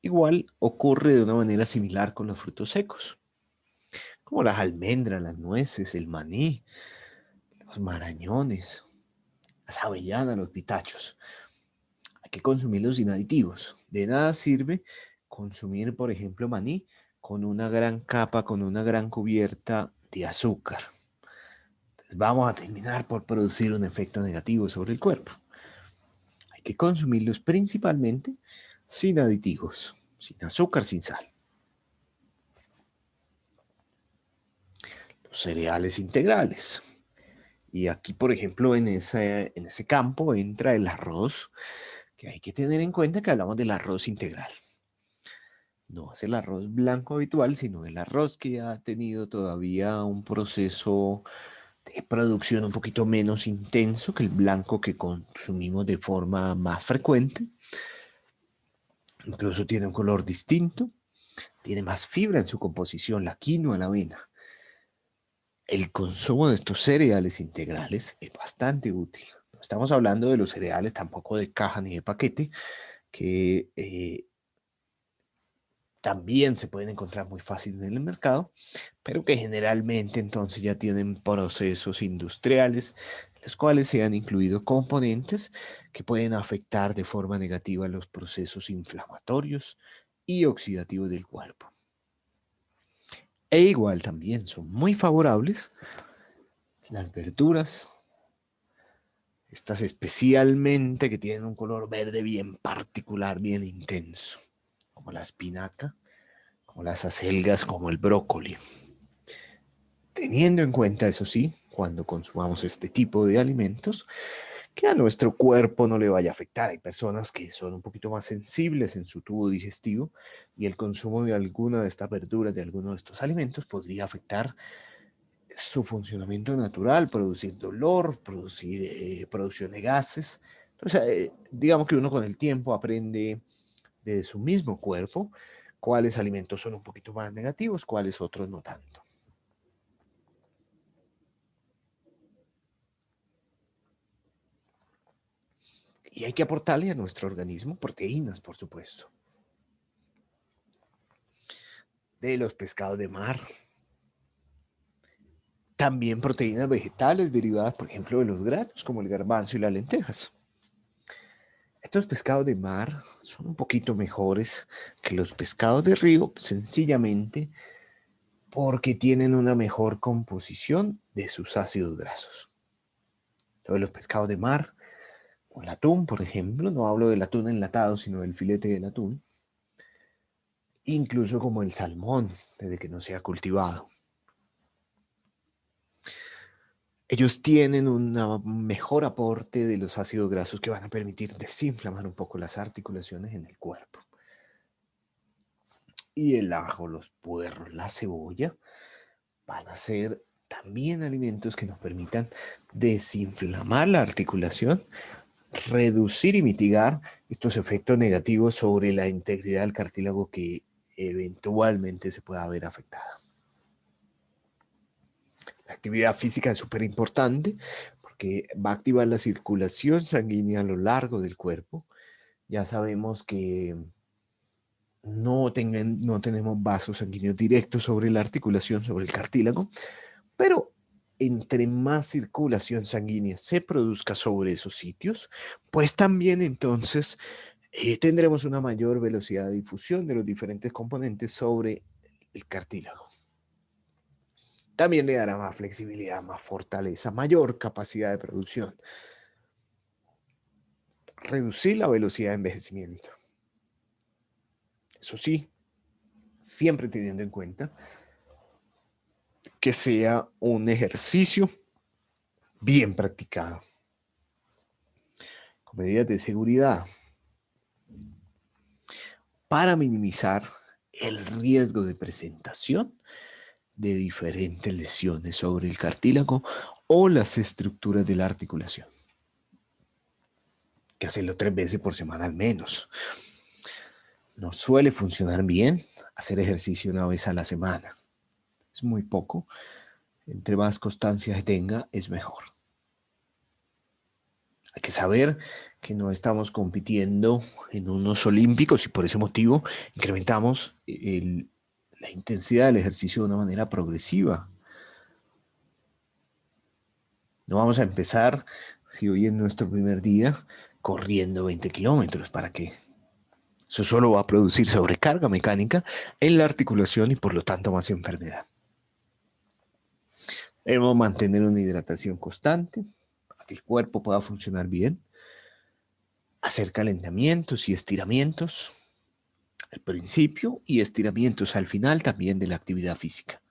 Igual ocurre de una manera similar con los frutos secos, como las almendras, las nueces, el maní, los marañones, las avellanas, los pitachos. Hay que consumirlos sin aditivos. De nada sirve consumir, por ejemplo, maní con una gran capa, con una gran cubierta de azúcar. Entonces vamos a terminar por producir un efecto negativo sobre el cuerpo. Hay que consumirlos principalmente sin aditivos, sin azúcar, sin sal. Los cereales integrales. Y aquí, por ejemplo, en ese campo entra el arroz, que hay que tener en cuenta que hablamos del arroz integral. No es el arroz blanco habitual, sino el arroz que ha tenido todavía un proceso de producción un poquito menos intenso que el blanco que consumimos de forma más frecuente. Incluso tiene un color distinto, tiene más fibra en su composición, la quinoa, la avena. El consumo de estos cereales integrales es bastante útil. No estamos hablando de los cereales tampoco de caja ni de paquete, que también se pueden encontrar muy fácil en el mercado, pero que generalmente entonces ya tienen procesos industriales, en los cuales se han incluido componentes que pueden afectar de forma negativa los procesos inflamatorios y oxidativos del cuerpo. E igual también son muy favorables las verduras, estas especialmente que tienen un color verde bien particular, bien intenso, como la espinaca, como las acelgas, como el brócoli. Teniendo en cuenta, eso sí, cuando consumamos este tipo de alimentos, que a nuestro cuerpo no le vaya a afectar. Hay personas que son un poquito más sensibles en su tubo digestivo y el consumo de alguna de estas verduras, de alguno de estos alimentos, podría afectar su funcionamiento natural, producir dolor, producir producción de gases. Entonces, digamos que uno con el tiempo aprende de su mismo cuerpo cuáles alimentos son un poquito más negativos, cuáles otros no tanto. Y hay que aportarle a nuestro organismo proteínas, por supuesto. De los pescados de mar. También proteínas vegetales derivadas, por ejemplo, de los granos, como el garbanzo y las lentejas. Estos pescados de mar son un poquito mejores que los pescados de río, sencillamente porque tienen una mejor composición de sus ácidos grasos. Entonces, los pescados de mar, o el atún, por ejemplo, no hablo del atún enlatado, sino del filete del atún, incluso como el salmón, desde que no sea cultivado. Ellos tienen un mejor aporte de los ácidos grasos que van a permitir desinflamar un poco las articulaciones en el cuerpo. Y el ajo, los puerros, la cebolla van a ser también alimentos que nos permitan desinflamar la articulación, reducir y mitigar estos efectos negativos sobre la integridad del cartílago que eventualmente se pueda ver afectada. La actividad física es súper importante porque va a activar la circulación sanguínea a lo largo del cuerpo. Ya sabemos que no tenemos vasos sanguíneos directos sobre la articulación, sobre el cartílago, pero entre más circulación sanguínea se produzca sobre esos sitios, pues también entonces tendremos una mayor velocidad de difusión de los diferentes componentes sobre el cartílago. También le dará más flexibilidad, más fortaleza, mayor capacidad de producción. Reducir la velocidad de envejecimiento. Eso sí, siempre teniendo en cuenta que sea un ejercicio bien practicado, con medidas de seguridad, para minimizar el riesgo de presentación de diferentes lesiones sobre el cartílago o las estructuras de la articulación. Hay que hacerlo 3 veces por semana al menos. No suele funcionar bien hacer ejercicio una vez a la semana. Es muy poco. Entre más constancia se tenga, es mejor. Hay que saber que no estamos compitiendo en unos olímpicos y por ese motivo incrementamos la intensidad del ejercicio de una manera progresiva. No vamos a empezar, si hoy es nuestro primer día, corriendo 20 kilómetros. ¿Para qué? Eso solo va a producir sobrecarga mecánica en la articulación y por lo tanto más enfermedad. Debemos mantener una hidratación constante para que el cuerpo pueda funcionar bien. Hacer calentamientos y estiramientos al principio y estiramientos al final también de la actividad física.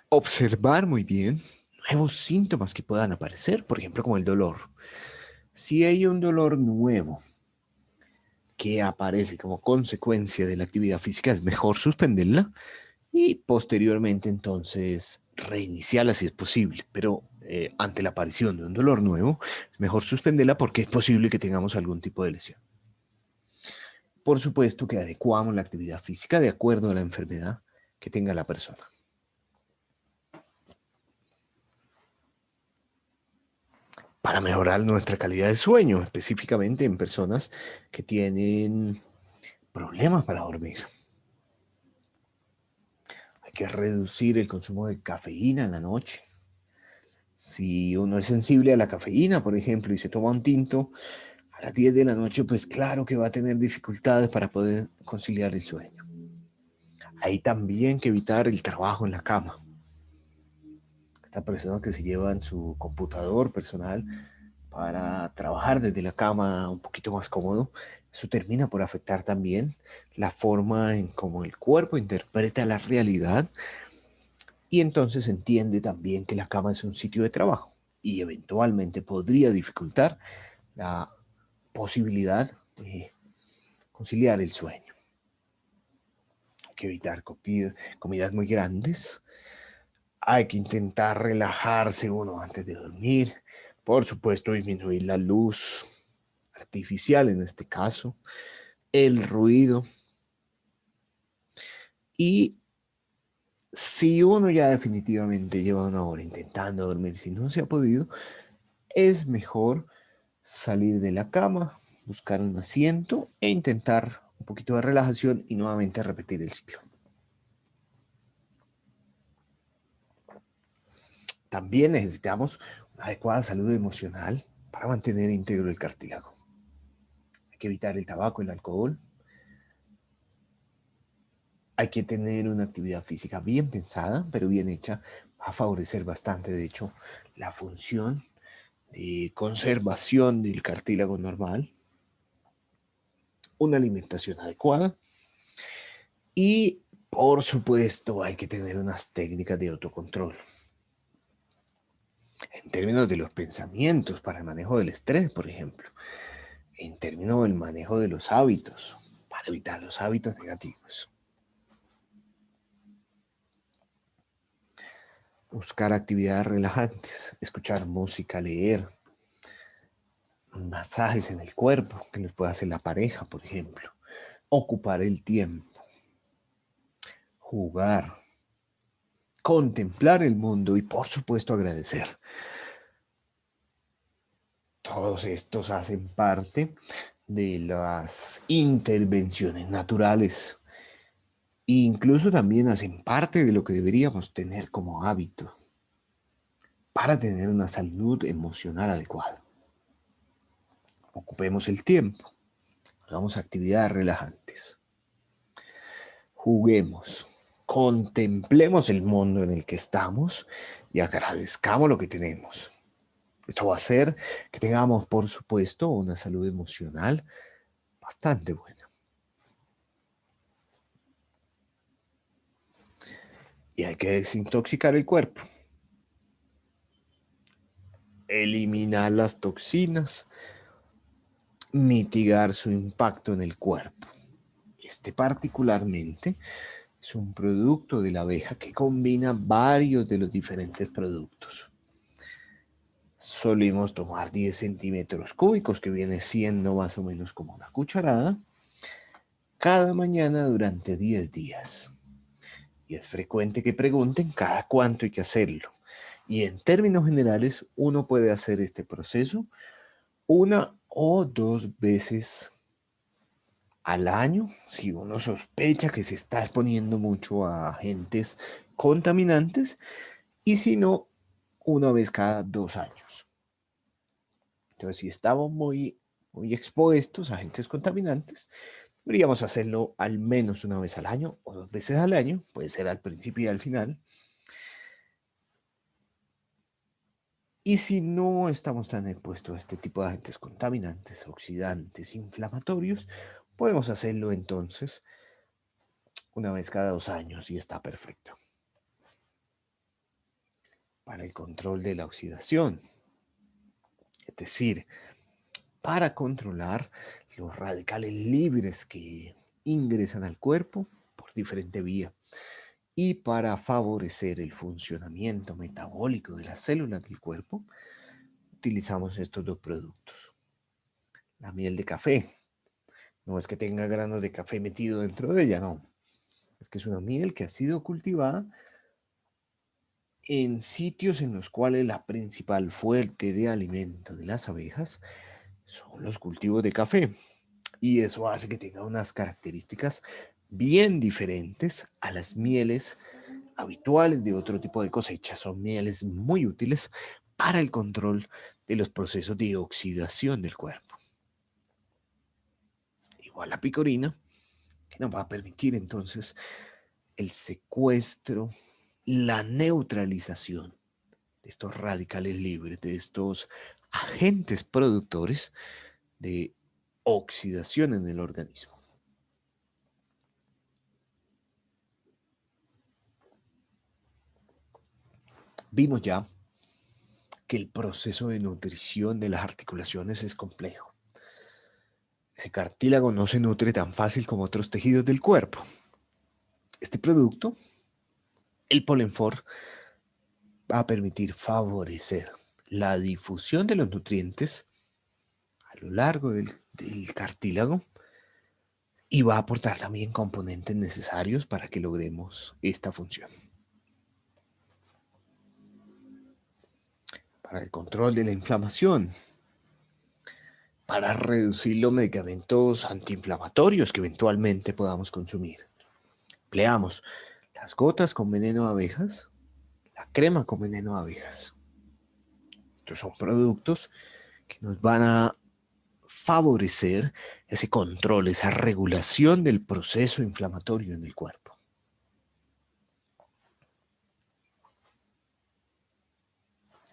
Observar muy bien nuevos síntomas que puedan aparecer, por ejemplo, como el dolor. Si hay un dolor nuevo que aparece como consecuencia de la actividad física, es mejor suspenderla y posteriormente entonces reiniciarla si es posible. Pero ante la aparición de un dolor nuevo, es mejor suspenderla porque es posible que tengamos algún tipo de lesión. Por supuesto que adecuamos la actividad física de acuerdo a la enfermedad que tenga la persona. Para mejorar nuestra calidad de sueño, específicamente en personas que tienen problemas para dormir. Hay que reducir el consumo de cafeína en la noche. Si uno es sensible a la cafeína, por ejemplo, y se toma un tinto a las 10 de la noche, pues claro que va a tener dificultades para poder conciliar el sueño. Hay también que evitar el trabajo en la cama. Esta persona que se lleva en su computador personal para trabajar desde la cama un poquito más cómodo, eso termina por afectar también la forma en cómo el cuerpo interpreta la realidad y entonces entiende también que la cama es un sitio de trabajo y eventualmente podría dificultar la posibilidad de conciliar el sueño. Hay que evitar comidas muy grandes. Hay que intentar relajarse uno antes de dormir. Por supuesto, disminuir la luz artificial en este caso, el ruido. Y si uno ya definitivamente lleva una hora intentando dormir, si no se ha podido, es mejor salir de la cama, buscar un asiento e intentar un poquito de relajación y nuevamente repetir el ciclo. También necesitamos una adecuada salud emocional para mantener íntegro el cartílago. Hay que evitar el tabaco, el alcohol. Hay que tener una actividad física bien pensada, pero bien hecha. Va a favorecer bastante, de hecho, la función de conservación del cartílago normal. Una alimentación adecuada. Y, por supuesto, hay que tener unas técnicas de autocontrol. En términos de los pensamientos, para el manejo del estrés, por ejemplo. En términos del manejo de los hábitos, para evitar los hábitos negativos. Buscar actividades relajantes, escuchar música, leer, masajes en el cuerpo que les puede hacer la pareja, por ejemplo. Ocupar el tiempo, jugar, contemplar el mundo y por supuesto agradecer. Todos estos hacen parte de las intervenciones naturales e incluso también hacen parte de lo que deberíamos tener como hábito para tener una salud emocional adecuada. Ocupemos el tiempo. Hagamos actividades relajantes. Juguemos. Contemplemos el mundo en el que estamos y agradezcamos lo que tenemos. Esto va a hacer que tengamos, por supuesto, una salud emocional bastante buena. Y hay que desintoxicar el cuerpo. Eliminar las toxinas, mitigar su impacto en el cuerpo. Este particularmente es un producto de la abeja que combina varios de los diferentes productos. Solimos tomar 10 centímetros cúbicos, que viene siendo más o menos como una cucharada, cada mañana durante 10 días. Y es frecuente que pregunten cada cuánto hay que hacerlo. Y en términos generales, uno puede hacer este proceso una o dos veces al año, si uno sospecha que se está exponiendo mucho a agentes contaminantes, y si no, una vez cada 2 años. Entonces, si estamos muy expuestos a agentes contaminantes, deberíamos hacerlo al menos una vez al año o dos veces al año, puede ser al principio y al final. Y si no estamos tan expuestos a este tipo de agentes contaminantes, oxidantes, inflamatorios, podemos hacerlo entonces una vez cada 2 años y está perfecto. Para el control de la oxidación, es decir, para controlar los radicales libres que ingresan al cuerpo por diferente vía y para favorecer el funcionamiento metabólico de las células del cuerpo, utilizamos estos dos productos. La miel de café. No es que tenga granos de café metido dentro de ella, no. Es que es una miel que ha sido cultivada en sitios en los cuales la principal fuente de alimento de las abejas son los cultivos de café. Y eso hace que tenga unas características bien diferentes a las mieles habituales de otro tipo de cosechas. Son mieles muy útiles para el control de los procesos de oxidación del cuerpo. Igual la picorina, que nos va a permitir entonces el secuestro, la neutralización de estos radicales libres, de estos agentes productores de oxidación en el organismo. Vimos ya que el proceso de nutrición de las articulaciones es complejo. Ese cartílago no se nutre tan fácil como otros tejidos del cuerpo. Este producto, el Polenfor, va a permitir favorecer la difusión de los nutrientes a lo largo del cartílago y va a aportar también componentes necesarios para que logremos esta función. Para el control de la inflamación, para reducir los medicamentos antiinflamatorios que eventualmente podamos consumir. Empleamos las gotas con veneno de abejas, la crema con veneno de abejas. Estos son productos que nos van a favorecer ese control, esa regulación del proceso inflamatorio en el cuerpo.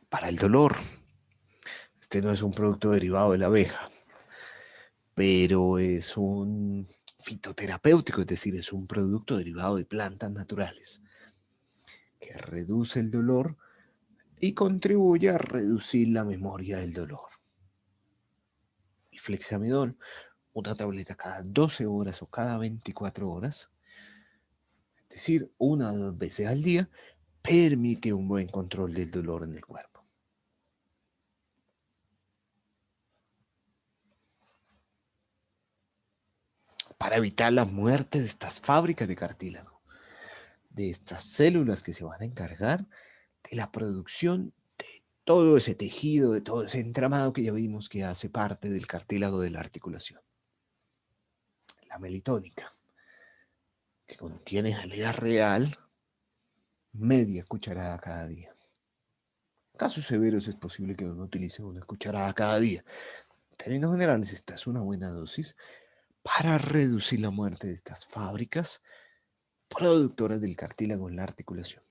Para el dolor, este no es un producto derivado de la abeja, pero es un fitoterapéutico, es decir, es un producto derivado de plantas naturales que reduce el dolor y contribuye a reducir la memoria del dolor. El flexamidol, una tableta cada 12 horas o cada 24 horas, es decir, una o dos veces al día, permite un buen control del dolor en el cuerpo. Para evitar la muerte de estas fábricas de cartílago, de estas células que se van a encargar de la producción de todo ese tejido, de todo ese entramado que ya vimos que hace parte del cartílago de la articulación. La melitónica, que contiene jalea real, media cucharada cada día. En casos severos es posible que uno utilice una cucharada cada día. En términos generales, esta es una buena dosis para reducir la muerte de estas fábricas productoras del cartílago en la articulación.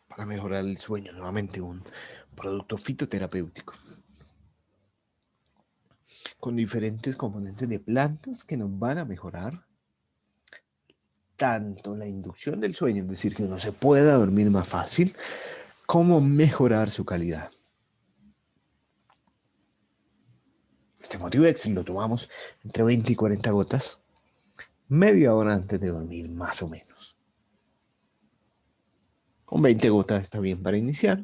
Para mejorar el sueño, nuevamente un producto fitoterapéutico con diferentes componentes de plantas que nos van a mejorar tanto la inducción del sueño, es decir, que uno se pueda dormir más fácil, como mejorar su calidad. Este Motivex lo tomamos entre 20 y 40 gotas, media hora antes de dormir, más o menos. Con 20 gotas está bien para iniciar.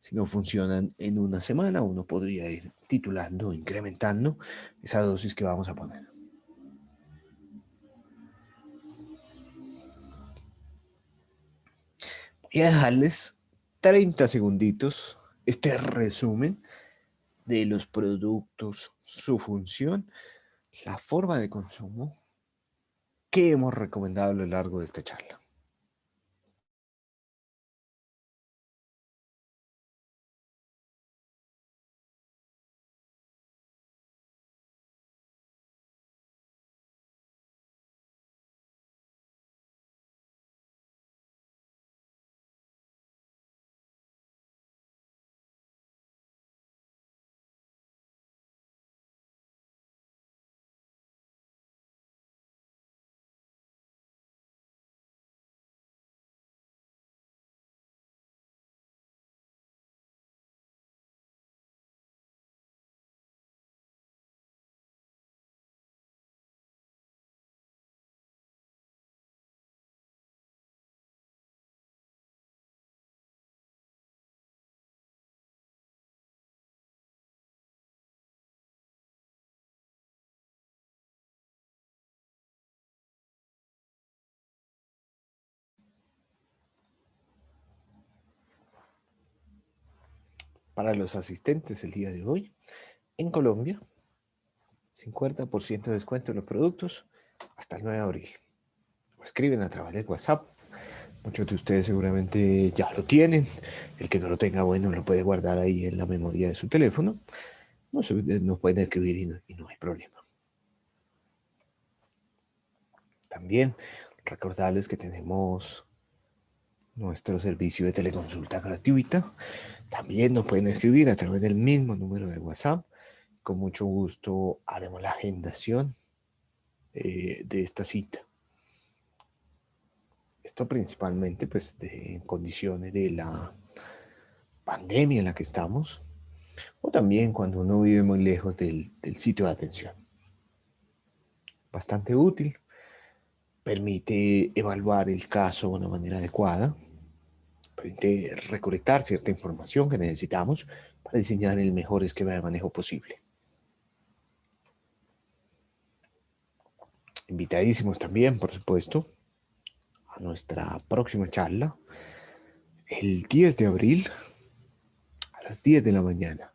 Si no funcionan en una semana, uno podría ir titulando, incrementando esa dosis que vamos a poner. Voy a dejarles 30 segunditos este resumen de los productos, su función, la forma de consumo que hemos recomendado a lo largo de esta charla. Para los asistentes el día de hoy, en Colombia, 50% de descuento en los productos hasta el 9 de abril. O escriben a través de WhatsApp. Muchos de ustedes seguramente ya lo tienen. El que no lo tenga, bueno, lo puede guardar ahí en la memoria de su teléfono. Nos pueden escribir y no hay problema. También recordarles que tenemos nuestro servicio de teleconsulta gratuita. También nos pueden escribir a través del mismo número de WhatsApp. Con mucho gusto haremos la agendación de esta cita. Esto principalmente pues en condiciones de la pandemia en la que estamos, o también cuando uno vive muy lejos del sitio de atención. Bastante útil, permite evaluar el caso de una manera adecuada, permite recolectar cierta información que necesitamos para diseñar el mejor esquema de manejo posible. Invitadísimos también, por supuesto, a nuestra próxima charla, el 10 de abril, a las 10 de la mañana.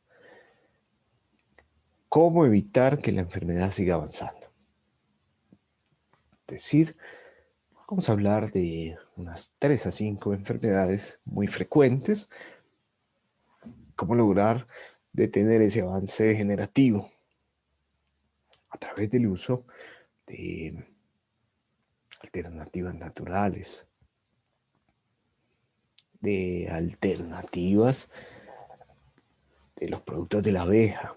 ¿Cómo evitar que la enfermedad siga avanzando? Es decir, vamos a hablar de unas 3 a 5 enfermedades muy frecuentes. ¿Cómo lograr detener ese avance degenerativo? A través del uso de alternativas naturales, de alternativas de los productos de la abeja.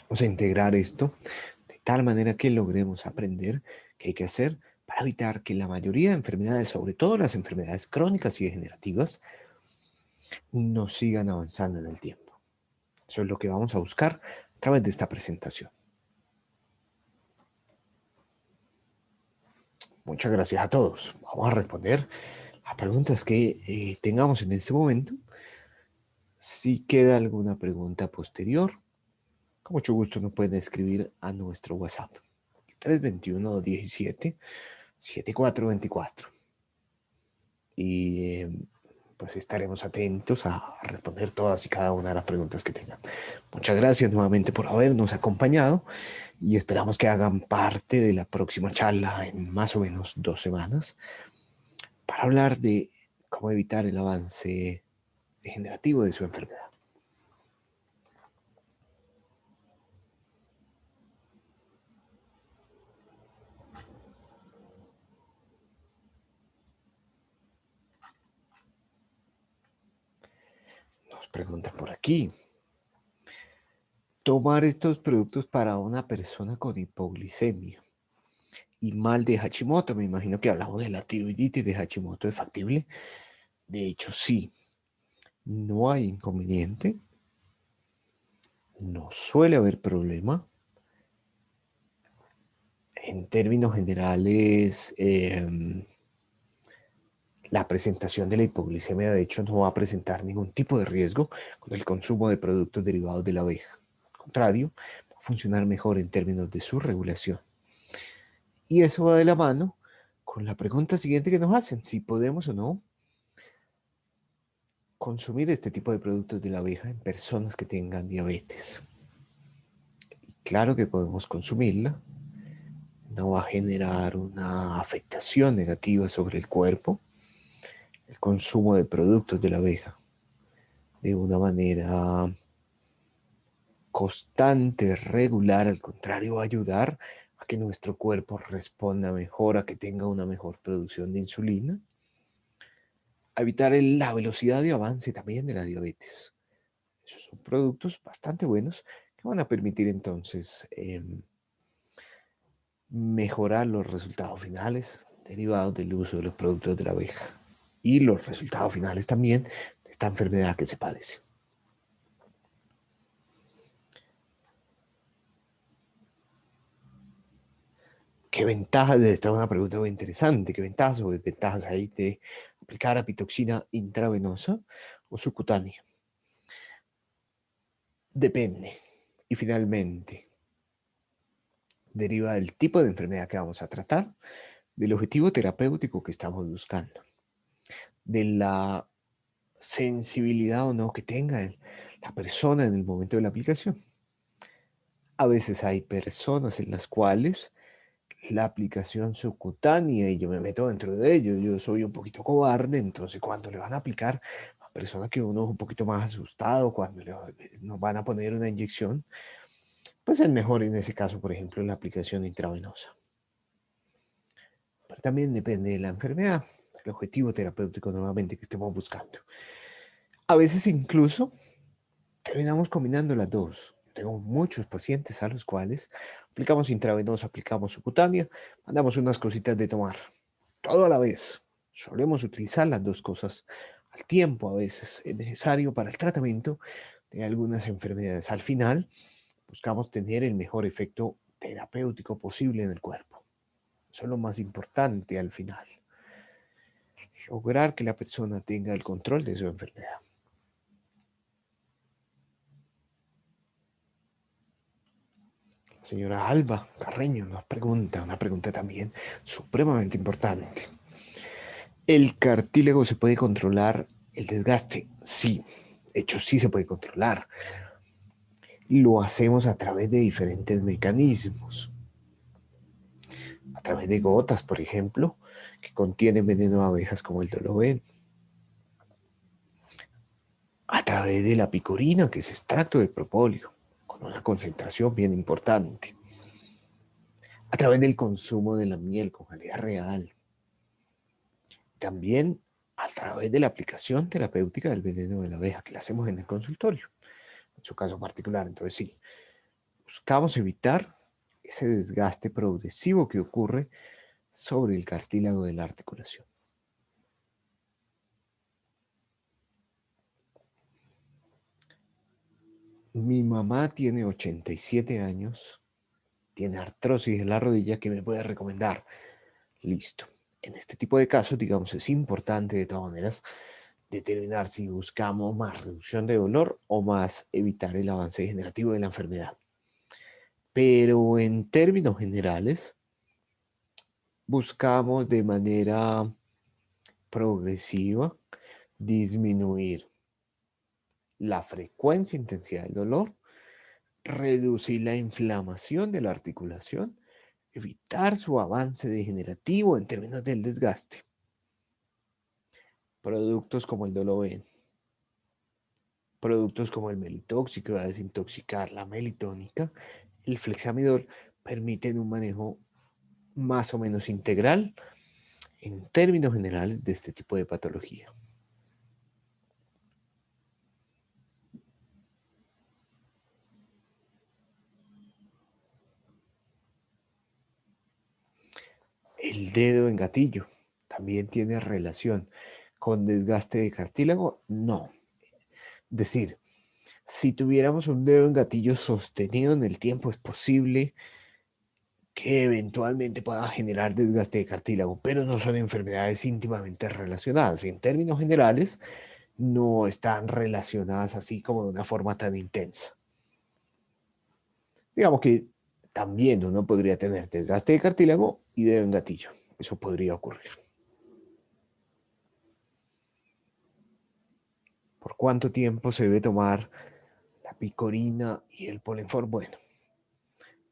Vamos a integrar esto de tal manera que logremos aprender qué hay que hacer para evitar que la mayoría de enfermedades, sobre todo las enfermedades crónicas y degenerativas, no sigan avanzando en el tiempo. Eso es lo que vamos a buscar a través de esta presentación. Muchas gracias a todos. Vamos a responder las preguntas que tengamos en este momento. Si queda alguna pregunta posterior, con mucho gusto nos pueden escribir a nuestro WhatsApp. 321-17-7424. Y pues estaremos atentos a responder todas y cada una de las preguntas que tengan. Muchas gracias nuevamente por habernos acompañado y esperamos que hagan parte de la próxima charla en más o menos 2 semanas para hablar de cómo evitar el avance degenerativo de su enfermedad. Nos pregunta por aquí. Tomar estos productos para una persona con hipoglicemia y mal de Hashimoto. Me imagino que hablamos de la tiroiditis de Hashimoto. ¿Es factible? De hecho, sí. No hay inconveniente. No suele haber problema. En términos generales, la presentación de la hipoglicemia, de hecho, no va a presentar ningún tipo de riesgo con el consumo de productos derivados de la abeja. Al contrario, va a funcionar mejor en términos de su regulación. Y eso va de la mano con la pregunta siguiente que nos hacen, si podemos o no consumir este tipo de productos de la abeja en personas que tengan diabetes. Y claro que podemos consumirla, no va a generar una afectación negativa sobre el cuerpo, el consumo de productos de la abeja de una manera constante, regular, al contrario, va a ayudar a que nuestro cuerpo responda mejor, a que tenga una mejor producción de insulina, a evitar la velocidad de avance también de la diabetes. Esos son productos bastante buenos que van a permitir entonces mejorar los resultados finales derivados del uso de los productos de la abeja y los resultados finales también de esta enfermedad que se padece. ¿Qué ventajas? Esta es una pregunta muy interesante. ¿Qué ventajas o desventajas hay de aplicar apitoxina intravenosa o subcutánea? Depende. Y finalmente, deriva del tipo de enfermedad que vamos a tratar, del objetivo terapéutico que estamos buscando, de la sensibilidad o no que tenga la persona en el momento de la aplicación. A veces hay personas en las cuales la aplicación subcutánea, y yo me meto dentro de ello, yo soy un poquito cobarde, entonces cuando le van a aplicar a personas que uno es un poquito más asustado, cuando nos van a poner una inyección, pues es mejor en ese caso, por ejemplo, la aplicación intravenosa. Pero también depende de la enfermedad, el objetivo terapéutico nuevamente que estemos buscando. A veces incluso terminamos combinando las dos. Tengo muchos pacientes a los cuales aplicamos intravenosa, aplicamos subcutánea, mandamos unas cositas de tomar, todo a la vez. Solemos utilizar las dos cosas al tiempo, a veces es necesario para el tratamiento de algunas enfermedades. Al final, buscamos tener el mejor efecto terapéutico posible en el cuerpo. Eso es lo más importante al final. Lograr que la persona tenga el control de su enfermedad. Señora Alba Carreño nos pregunta, una pregunta también supremamente importante. ¿El cartílago se puede controlar el desgaste? Sí, de hecho sí se puede controlar. Lo hacemos a través de diferentes mecanismos. A través de gotas, por ejemplo, que contienen veneno de abejas como el doloven. A través de la picorina, que es extracto de propóleo, con una concentración bien importante. A través del consumo de la miel con calidad real. También a través de la aplicación terapéutica del veneno de la abeja que la hacemos en el consultorio, en su caso particular. Entonces sí, buscamos evitar ese desgaste progresivo que ocurre sobre el cartílago de la articulación. Mi mamá tiene 87 años, tiene artrosis en la rodilla, ¿que me puede recomendar? Listo. En este tipo de casos, digamos, es importante de todas maneras determinar si buscamos más reducción de dolor o más evitar el avance degenerativo de la enfermedad. Pero en términos generales, buscamos de manera progresiva disminuir la frecuencia e intensidad del dolor, reducir la inflamación de la articulación, evitar su avance degenerativo en términos del desgaste. Productos como el Doloven, productos como el melitoxi, que va a desintoxicar la melitónica, el flexamidol, permiten un manejo más o menos integral en términos generales de este tipo de patología. El dedo en gatillo también tiene relación con desgaste de cartílago. No. Decir, si tuviéramos un dedo en gatillo sostenido en el tiempo, es posible que eventualmente pueda generar desgaste de cartílago, pero no son enfermedades íntimamente relacionadas. En términos generales, no están relacionadas así como de una forma tan intensa. Digamos que también uno podría tener desgaste de cartílago y dedo en gatillo. Eso podría ocurrir. ¿Por cuánto tiempo se debe tomar la picorina y el polenfor? Bueno,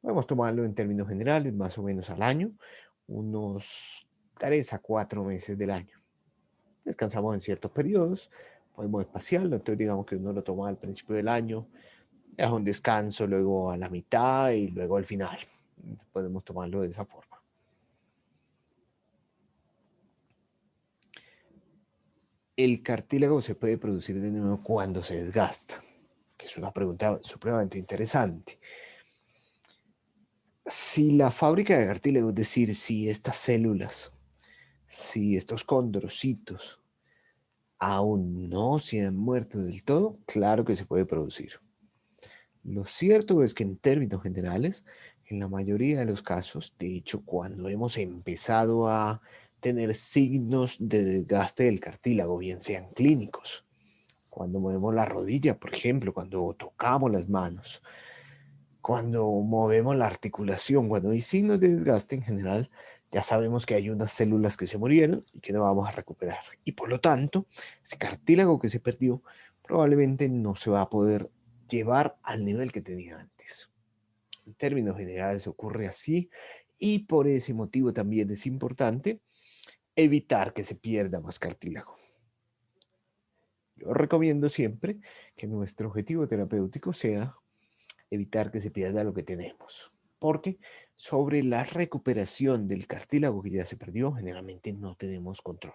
podemos tomarlo en términos generales, más o menos al año, unos 3 a 4 meses del año. Descansamos en ciertos periodos, podemos espaciarlo, entonces digamos que uno lo toma al principio del año, deja un descanso, luego a la mitad y luego al final. Podemos tomarlo de esa forma. El cartílago se puede producir de nuevo cuando se desgasta, que es una pregunta supremamente interesante. Si la fábrica de cartílago, es decir, si estas células, si estos condrocitos aún no se han muerto del todo, claro que se puede producir. Lo cierto es que en términos generales, en la mayoría de los casos, de hecho, cuando hemos empezado a tener signos de desgaste del cartílago, bien sean clínicos, cuando movemos la rodilla, por ejemplo, cuando tocamos las manos, cuando movemos la articulación, cuando hay signos de desgaste en general, ya sabemos que hay unas células que se murieron y que no vamos a recuperar. Y por lo tanto, ese cartílago que se perdió probablemente no se va a poder llevar al nivel que tenía antes. En términos generales ocurre así y por ese motivo también es importante evitar que se pierda más cartílago. Yo recomiendo siempre que nuestro objetivo terapéutico sea evitar que se pierda lo que tenemos, porque sobre la recuperación del cartílago que ya se perdió, generalmente no tenemos control.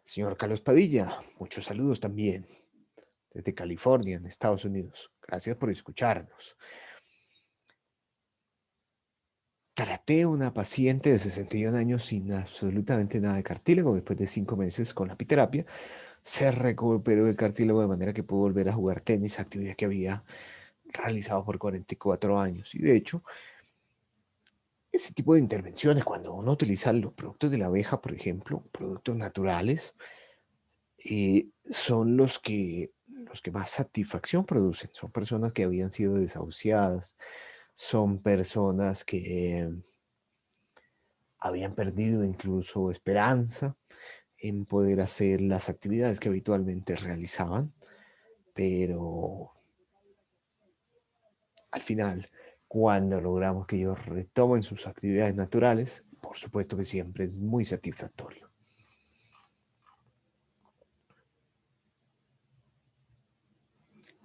Señor Carlos Padilla, muchos saludos también desde California, en Estados Unidos. Gracias por escucharnos. Traté a una paciente de 61 años sin absolutamente nada de cartílago. Después de 5 meses con la apiterapia, se recuperó el cartílago de manera que pudo volver a jugar tenis, actividad que había realizado por 44 años. Y de hecho, ese tipo de intervenciones, cuando uno utiliza los productos de la abeja, por ejemplo, productos naturales, son los que más satisfacción producen. Son personas que habían sido desahuciadas, son personas que habían perdido incluso esperanza en poder hacer las actividades que habitualmente realizaban, pero al final, cuando logramos que ellos retomen sus actividades naturales, por supuesto que siempre es muy satisfactorio.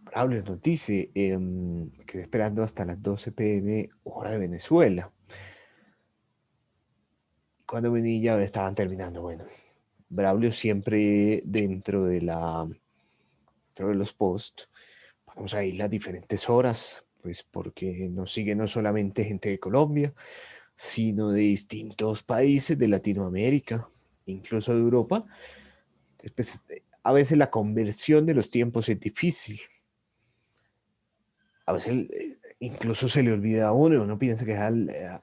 Braulio nos dice que está esperando hasta las 12 p.m. hora de Venezuela. Cuando vení ya estaban terminando. Bueno, Braulio siempre dentro de los posts, ponemos ahí las diferentes horas, pues porque nos sigue no solamente gente de Colombia, sino de distintos países de Latinoamérica, incluso de Europa. Entonces, pues, a veces la conversión de los tiempos es difícil. A veces incluso se le olvida a uno piensa que es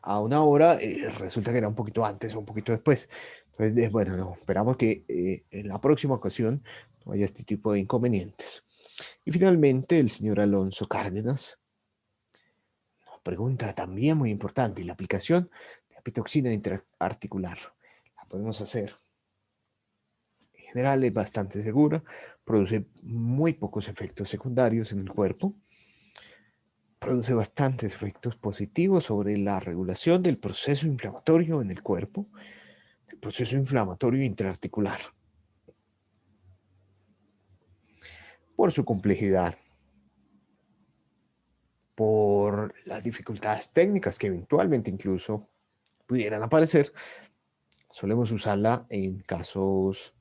a una hora, resulta que era un poquito antes o un poquito después. Entonces, bueno, no, esperamos que en la próxima ocasión no haya este tipo de inconvenientes. Y finalmente, el señor Alonso Cárdenas nos pregunta también muy importante, ¿y la aplicación de apitoxina intraarticular? ¿La podemos hacer? En general es bastante segura, produce muy pocos efectos secundarios en el cuerpo. produce bastantes efectos positivos sobre la regulación del proceso inflamatorio en el cuerpo, el proceso inflamatorio interarticular. Por su complejidad, por las dificultades técnicas que eventualmente incluso pudieran aparecer, solemos usarla en casos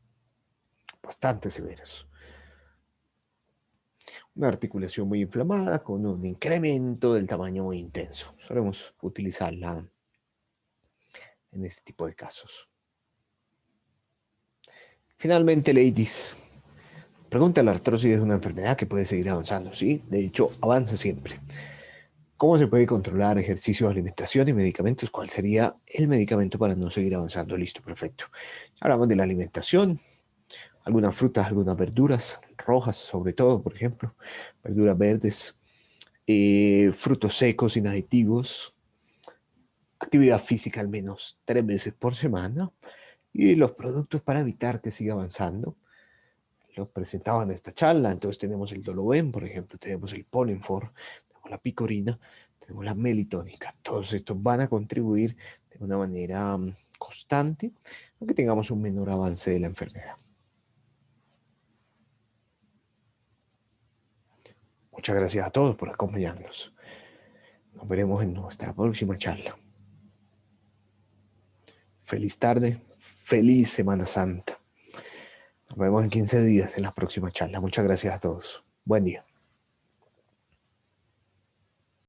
bastante severos. Una articulación muy inflamada con un incremento del tamaño muy intenso. Solemos utilizarla en este tipo de casos. Finalmente, ladies, pregunta: ¿la artrosis es una enfermedad que puede seguir avanzando? Sí, de hecho, avanza siempre. ¿Cómo se puede controlar ejercicios, alimentación y medicamentos? ¿Cuál sería el medicamento para no seguir avanzando? Listo, perfecto. Hablamos de la alimentación, algunas frutas, algunas verduras, rojas sobre todo, por ejemplo, verduras verdes, frutos secos sin aditivos, actividad física al menos 3 veces por semana y los productos para evitar que siga avanzando. Los presentaba en esta charla, entonces tenemos el Doloven, por ejemplo, tenemos el Polenfor, tenemos la picorina, tenemos la melitónica. Todos estos van a contribuir de una manera constante a que tengamos un menor avance de la enfermedad. Muchas gracias a todos por acompañarnos. Nos veremos en nuestra próxima charla. Feliz tarde, feliz Semana Santa. Nos vemos en 15 días en la próxima charla. Muchas gracias a todos. Buen día.